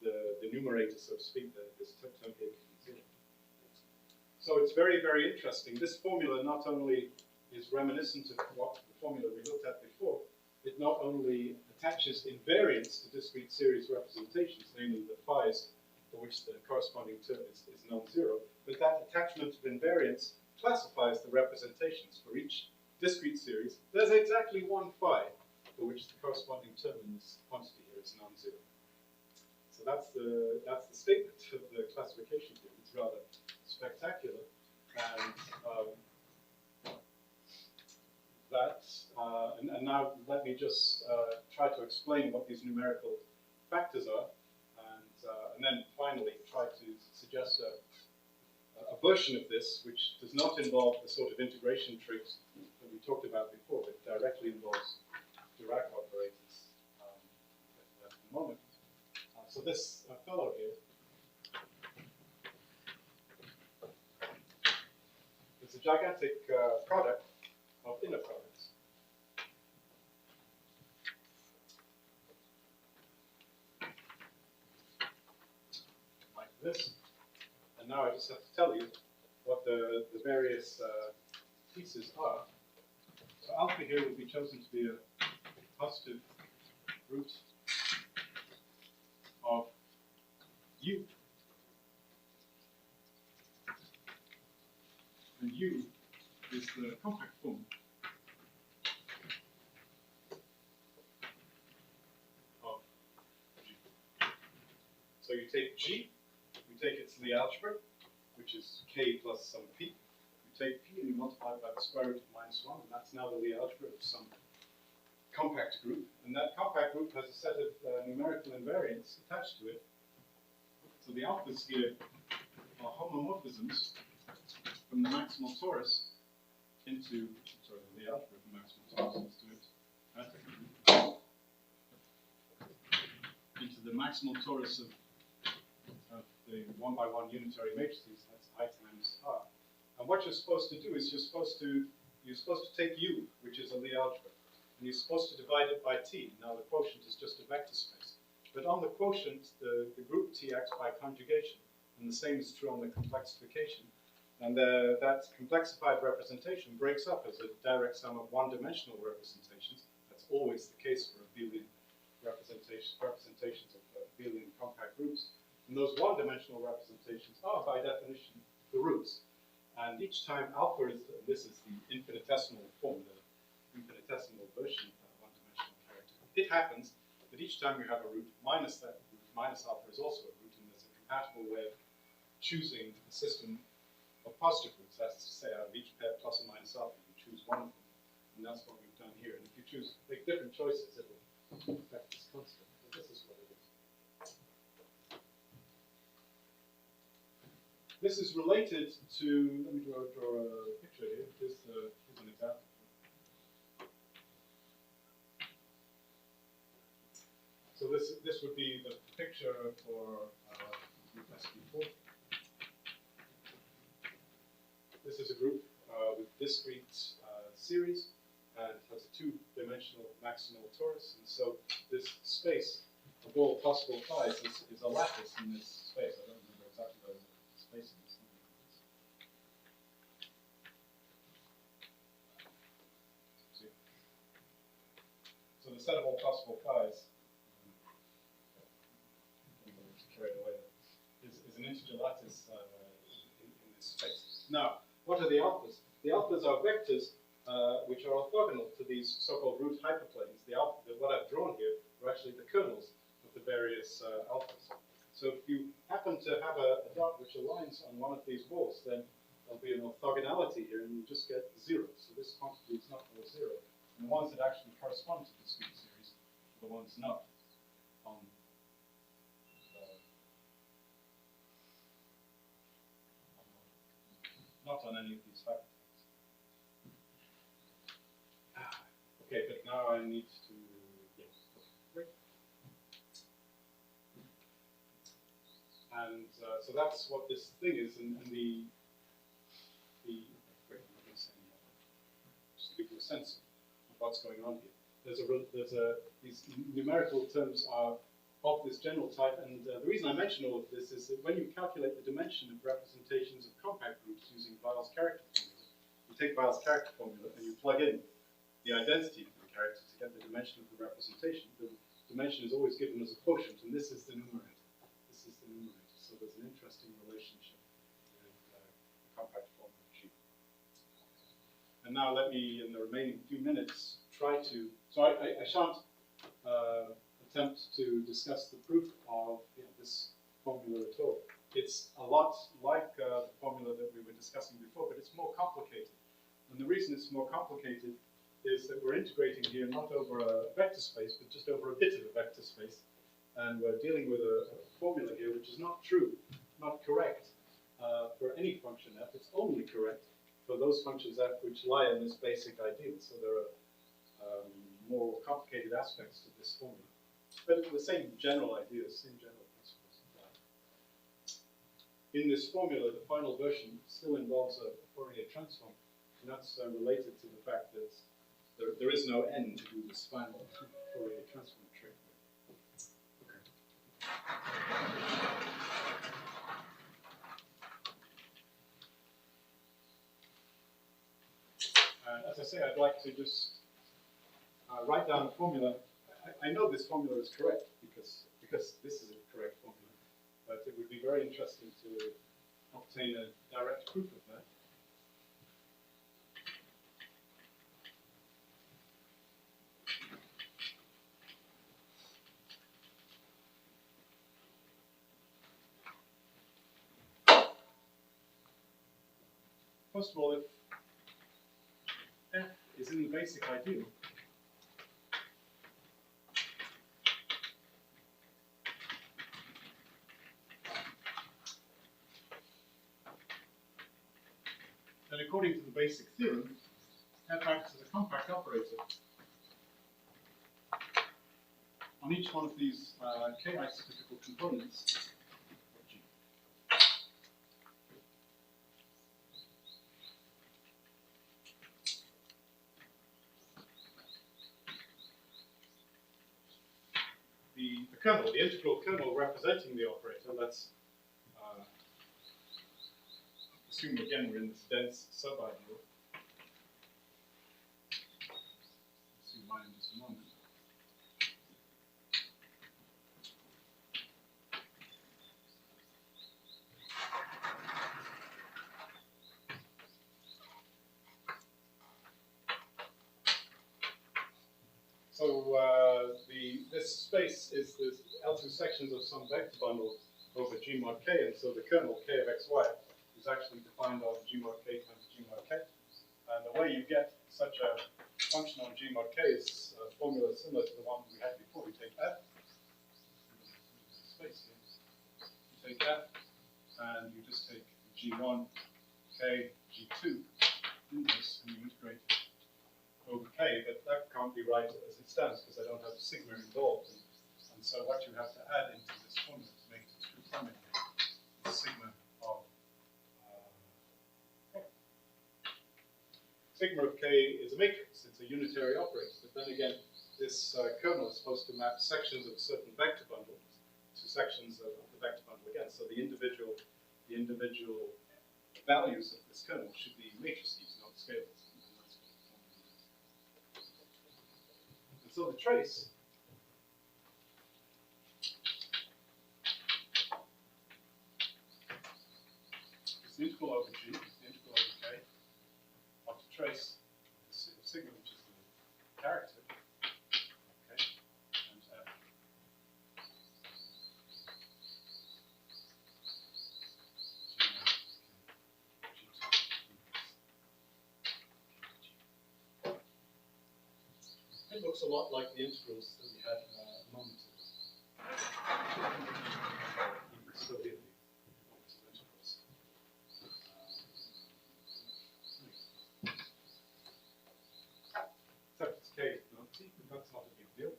the numerator, so to speak, this term here can be zero. So it's very, very interesting. This formula not only is reminiscent of what the formula we looked at before, it not only attaches invariance to discrete series representations, namely the phi's for which the corresponding term is non-zero, but that attachment of invariance classifies the representations for each discrete series. There's exactly one phi for which the corresponding term in this quantity here is non-zero. So that's the statement of the classification theory. It's rather spectacular, and and now let me just try to explain what these numerical factors are, and then finally try to suggest a version of this which does not involve the sort of integration tricks that we talked about before, but directly involves Dirac operators at the moment. So this fellow here is a gigantic product of inner products. Like this. And now I just have to tell you what the various pieces are. So alpha here will be chosen to be a positive root of U. And U is the compact form of G. So you take G, you take its Lie algebra, which is K plus some P. You take P and you multiply it by the square root of -1, and that's now the Lie algebra of some compact group. And that compact group has a set of numerical invariants attached to it. So the alphas here are homomorphisms from the maximal torus into, sorry, the algebra from maximal torus, let's do it, into the maximal torus of the 1-by-1 unitary matrices, that's I times R. And what you're supposed to do is you're supposed to take U, which is a Lie algebra, and you're supposed to divide it by T. Now the quotient is just a vector space. But on the quotient, the group T acts by conjugation, and the same is true on the complexification. And that complexified representation breaks up as a direct sum of one-dimensional representations. That's always the case for abelian representations of abelian compact groups. And those one-dimensional representations are, by definition, the roots. And each time alpha is, this is the infinitesimal form, the infinitesimal version of that one-dimensional character. It happens that each time you have a root minus that root, minus alpha is also a root, and there's a compatible way of choosing a system of positive roots. That's to say, out of each pair plus or minus alpha, you choose one of them. And that's what we've done here. And if you make different choices, it will affect this constant. But this is what it is. This is related to, let me draw a picture here. Here's an example. So this would be the picture for group SB4. This is a group with discrete series and has a two-dimensional maximal torus. And so this space of all possible phi's is a lattice in this space. I don't remember exactly what the spacing is. So the set of all possible phi's carried away is an integer lattice in this space. Now, what are the alphas? The alphas are vectors which are orthogonal to these so-called root hyperplanes. What I've drawn here are actually the kernels of the various alphas. So if you happen to have a dot which aligns on one of these walls, then there'll be an orthogonality here, and you just get 0. So this quantity is not all 0. And the ones that actually correspond to the discrete series are the ones not on any of these hyperplanes. Okay, but now I need to, yes, great. And so that's what this thing is, and the wait, I'm not going to say anymore. Just to give you a sense of what's going on here. These numerical terms are of this general type, and the reason I mention all of this is that when you calculate the dimension of representations of compact groups using Weil's character formula, you take Weil's character formula and you plug in the identity for the character to get the dimension of the representation. The dimension is always given as a quotient, and this is the numerator. This is the numerator. So there's an interesting relationship with the compact form of G. And now let me, in the remaining few minutes, try to. So I shan't attempt to discuss the proof of this formula at all. It's a lot like the formula that we were discussing before, but it's more complicated. And the reason it's more complicated is that we're integrating here not over a vector space, but just over a bit of a vector space. And we're dealing with a formula here which is not true, not correct for any function f. It's only correct for those functions f which lie in this basic ideal. So there are more complicated aspects to this formula. But the same general ideas, same general principles apply. In this formula, the final version still involves a Fourier transform, and that's related to the fact that there is no n to do this final Fourier transform trick with. Okay. As I say, I'd like to just write down a formula. I know this formula is correct because this is a correct formula, but it would be very interesting to obtain a direct proof of that. First of all, if f is in the basic ideal, then according to the basic theorem, f acts as a compact operator on each one of these k isotypical components of G. The kernel, the integral kernel representing the operator, let's assume again we're in this dense subideal. Assume mine in just a moment. this space is the L2 sections of some vector bundle over G mod K, and so the kernel K of xy is actually defined on G mod K times G mod K. And the way you get such a function on G mod K is a formula similar to the one we had before. You take F, space here. You take F, and you just take G1, K, G2 inverse, and you integrate it over K, but that can't be right as it stands because I don't have sigma involved. And so what you have to add into this formula to make it a true summing is sigma of K. Sigma of K is a matrix, it's a unitary operator, but then again, this kernel is supposed to map sections of a certain vector bundle to sections of the vector bundle again. So the individual values of this kernel should be matrices, not scalars. And so the trace is the integral over G, the integral over K, of the trace of sigma, which is the character, okay, and F. It looks a lot like the integrals that we had in noncommutative. You can still get the noncommutative integrals. Except it's K, not T, but that's not a big deal.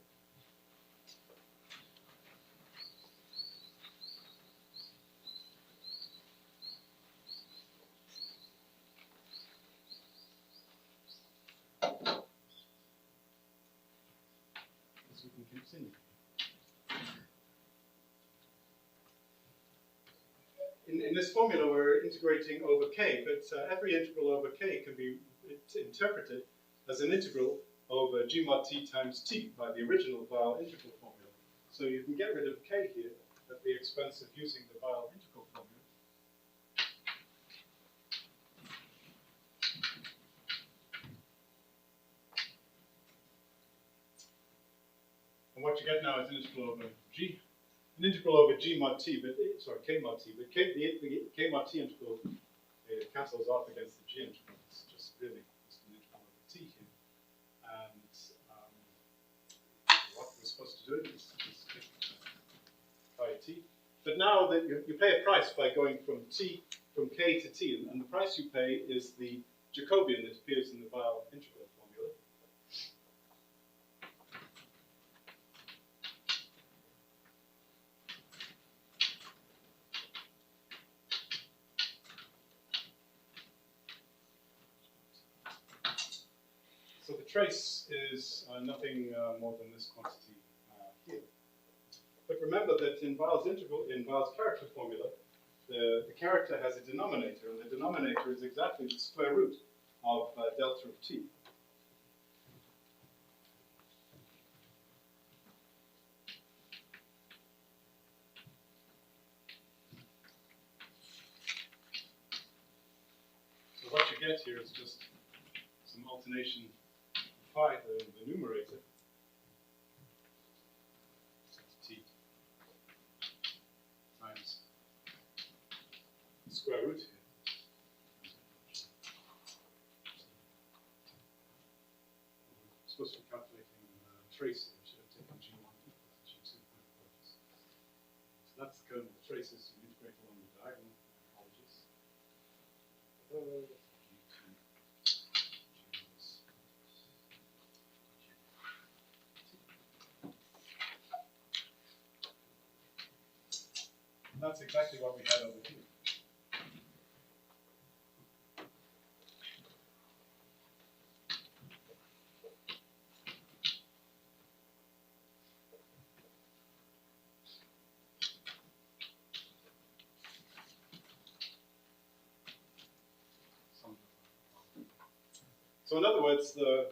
We can continue. In this formula, we're integrating over K, but every integral over K can be interpreted as an integral over G mod T times T by the original Weyl integral formula. So you can get rid of K here at the expense of using the Weyl integral formula. And what you get now is an integral over G, an integral over G mod T, but sorry, K mod T, but the K mod T integral cancels off against the G integral. It's just really just an integral over T here. And what we're supposed to do is pi T. But now that you pay a price by going from K to T, and the price you pay is the Jacobian that appears in the Weyl integral formula. So the trace is nothing more than this quantity here. But remember that in Weyl's character formula, the character has a denominator, and the denominator is exactly the square root of delta of T. So what you get here is just some alternation pi, the numerator, T times the square root here. We're supposed to be calculating trace here. We should have taken G1 equals G2. So that's the kernel of traces. You integrate along the diagonal. Apologies. That's exactly what we had over here. So in other words, the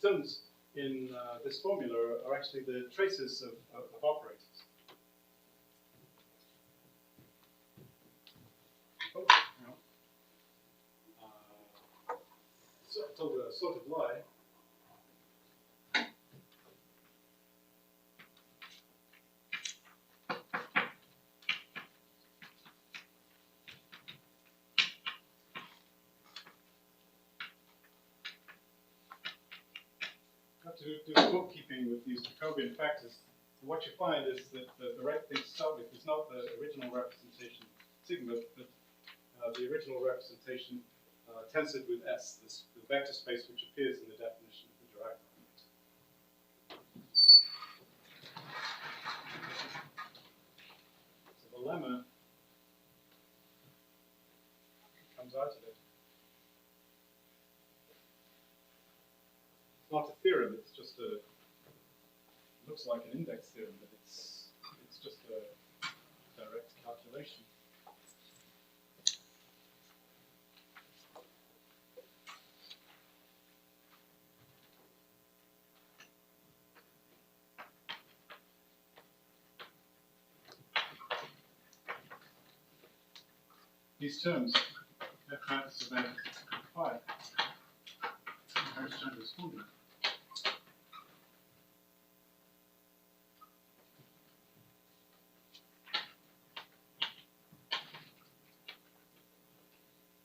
terms in this formula are actually the traces of operators. So told a sort of lie. To do bookkeeping with these Jacobian factors, what you find is that the right thing to start with is not the original representation sigma, but the original representation tensored with S, the vector space which appears in the definition of the Dirac operator. So the lemma comes out of it. It's not a theorem, it's just a, it looks like an index theorem, but it's just a direct calculation. These terms, F maps of F phi, Harris-Chandler's formula.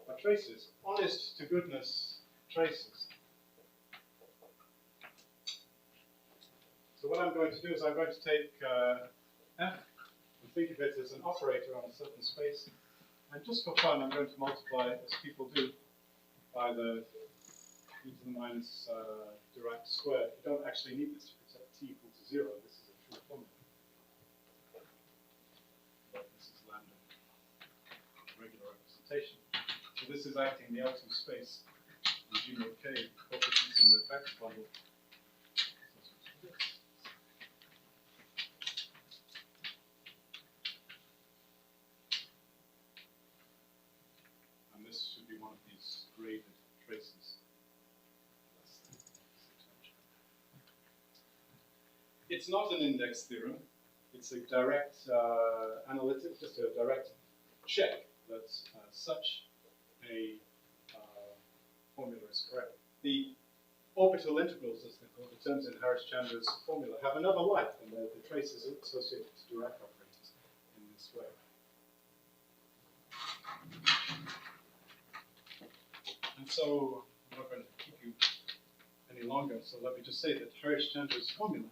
Are traces, honest to goodness traces. So what I'm going to do is I'm going to take F and think of it as an operator on a certain space. And just for fun, I'm going to multiply, as people do, by the e to the minus Dirac squared. You don't actually need this. You could set t equal to 0. This is a true formula. But this is lambda, regular representation. So this is acting the L2 space in G mod K, coefficients in the vector bundle. This should be one of these graded traces. It's not an index theorem. It's a direct analytic, just a direct check that such a formula is correct. The orbital integrals, as they're called, the terms in Harris-Chandler's formula, have another life, and the traces associated to Dirac operators in this way. And so I'm not going to keep you any longer, so let me just say that Harris-Chandler's formula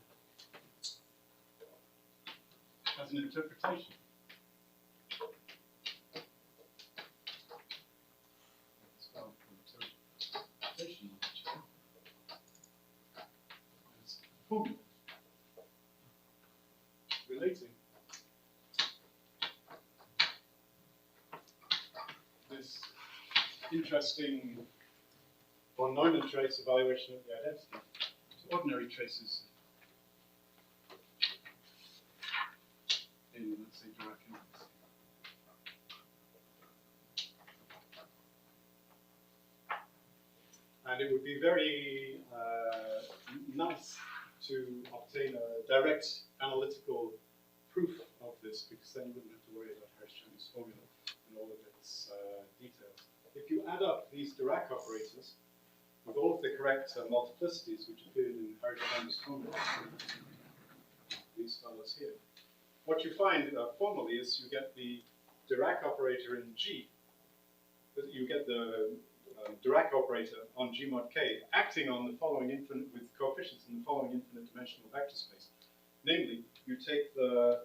has an interpretation. It's a formula relating this interesting von Neumann trace evaluation of the identity to ordinary traces in, let's say, Dirac index. And it would be very nice to obtain a direct analytical proof of this, because then you wouldn't have to worry about Harris-Chandler's formula and all of its details. If you add up these Dirac operators with all of the correct multiplicities which appeared in Harris-Chandler's formula, these fellows here, what you find formally is you get the Dirac operator in G, you get the Dirac operator on G mod K acting on the following infinite, with coefficients in the following infinite dimensional vector space. Namely, you take the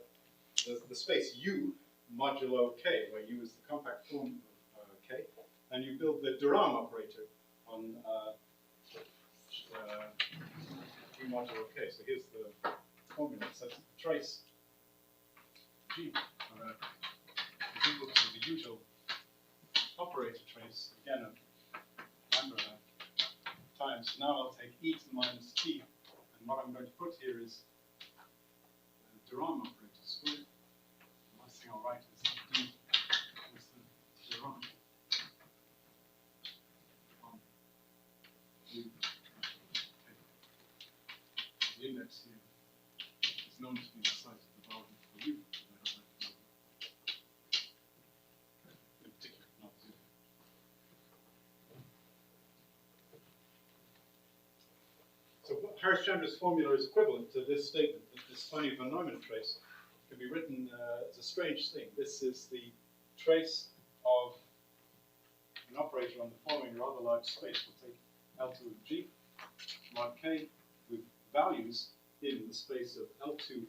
space U modulo K, where U is the compact form of K, and you build the Durham operator on U modulo K. So here's the formula. It says trace G is equal to the usual operator trace, again, of lambda times. Now I'll take e to the minus t, and what I'm going to put here is the Durham operator squared. The last thing I'll write is d is the Durham on u. The index here is known to be the size of the value for u. In particular, not zero. Harris-Chandler's formula is equivalent to this statement, that this tiny von Neumann trace can be written as a strange thing. This is the trace of an operator on the following rather large space. We'll take L2 of G, mod K, with values in the space of L2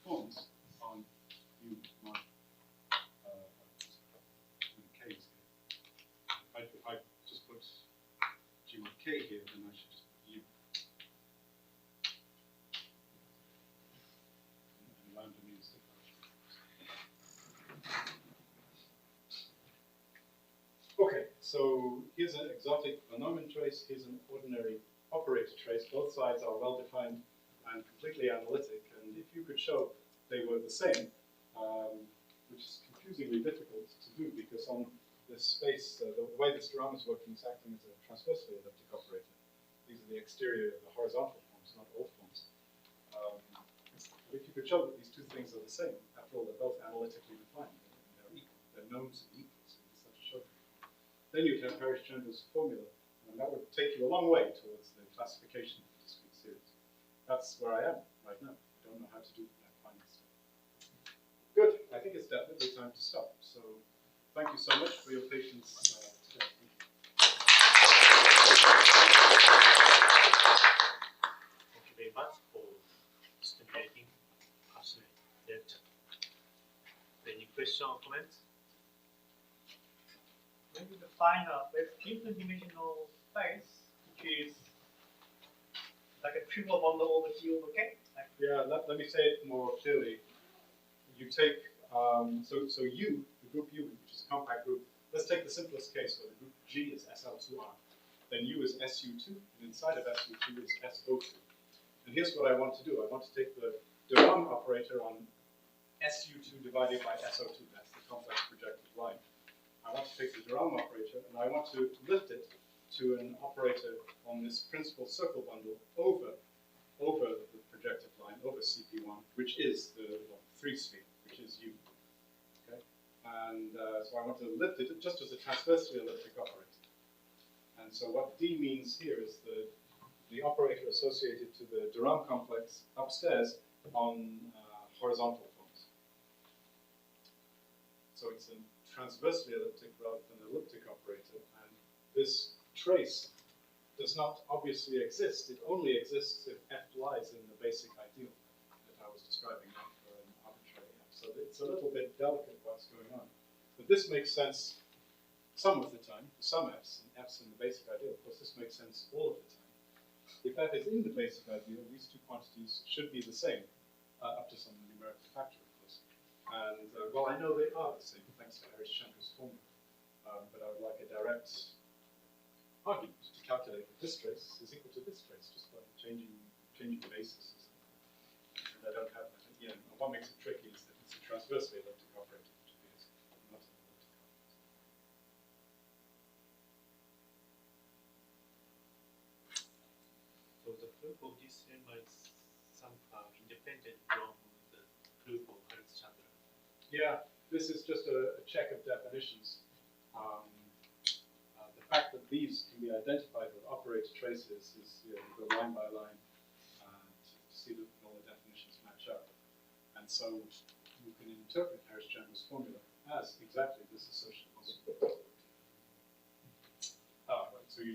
forms on U mod K is here. If I just put G mod K here, then I should just put U. And lambda means different. Okay, so here's an exotic von Neumann trace, here's an ordinary operator trace. Both sides are well-defined and completely analytic, and if you could show they were the same, which is confusingly difficult to do because on this space, the way this drama is working is acting as a transversely elliptic operator. These are the exterior of the horizontal forms, not all forms. But if you could show that these two things are the same, after all, they're both analytically defined, and they're equal, they're knowns and equals, so you just have to show them. Then you can have Harris-Chandler's formula, and that would take you a long way towards the classification of the discrete series. That's where I am right now. I don't know how to do that final step. Good. I think it's definitely time to stop. So thank you so much for your patience today. Thank you very much for stimulating, passionate lecture. Any question or comments? Maybe the final, let's give the dimensional space, which is like a triple bundle over G over K. Like, Yeah, let me say it more clearly. You take, so U, the group U, which is a compact group, let's take the simplest case where the group G is SL2R. Then U is SU2, and inside of SU2 is SO2. And here's what I want to do. I want to take the Durand operator on SU2 divided by SO2, that's the complex projective line. I want to take the Durand operator, and I want to lift it to an operator on this principal circle bundle over the projective line, over CP1, which is the 3-sphere, which is U. Okay? And so I want to lift it just as a transversely elliptic operator. And so what D means here is the operator associated to the Durand complex upstairs on horizontal forms. So it's a transversely elliptic rather than elliptic operator, and this trace does not obviously exist. It only exists if F lies in the basic ideal that I was describing, not for an arbitrary F. So it's a little bit delicate what's going on. But this makes sense some of the time, for some Fs, and Fs in the basic ideal. Of course, this makes sense all of the time. If F is in the basic ideal, these two quantities should be the same, up to some numerical factor, of course. And, well, I know they are the same, thanks to Harris-Chandler's formula. But I would like a direct argument to calculate that this trace is equal to this trace, just by changing the basis or something. And I don't have that. Yeah, and what makes it tricky is that it's a transversely elliptic operator, which is not an elliptic operator. So the proof of this lemma is somehow independent from the proof of Harris-Chandler. Yeah, this is just a check of definitions. The fact that these can be identified with operator traces is, you go line by line to see that all the definitions match up. And so you can interpret Harris-Chandler's formula as exactly this assertion. Right, so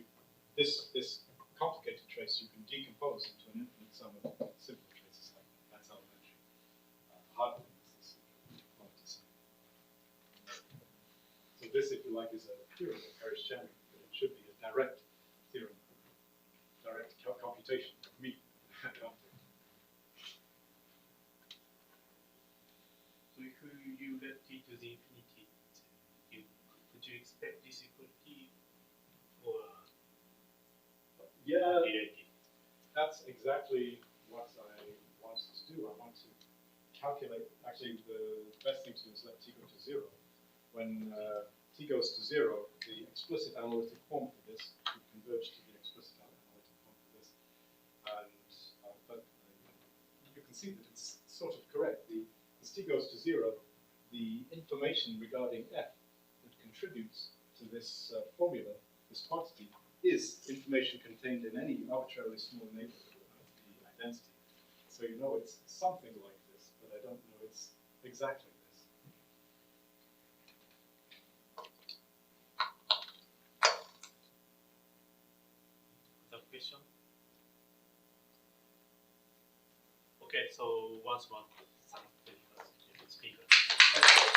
this complicated trace you can decompose into an infinite sum of simple traces like that. That's elementary. Hard thing is this quantity sum. So this, if you like, is a theorem of Harris-Chandler, but it should be a direct theorem, direct computation of me. So if you let t to the infinity, would you expect this equality or Yeah, relative? that's exactly what I want to do. I want to calculate, actually the best thing to do is let t go to 0. When t goes to 0, the explicit analytic form for this should converge to the explicit analytic form for this. And but you can see that it's sort of correct. As t goes to 0, the information regarding f that contributes to this formula, this quantity, is information contained in any arbitrarily small neighborhood identity. So you know it's something like this, but I don't know it's exactly this. Other question? Okay, so once more, thank you, speaker.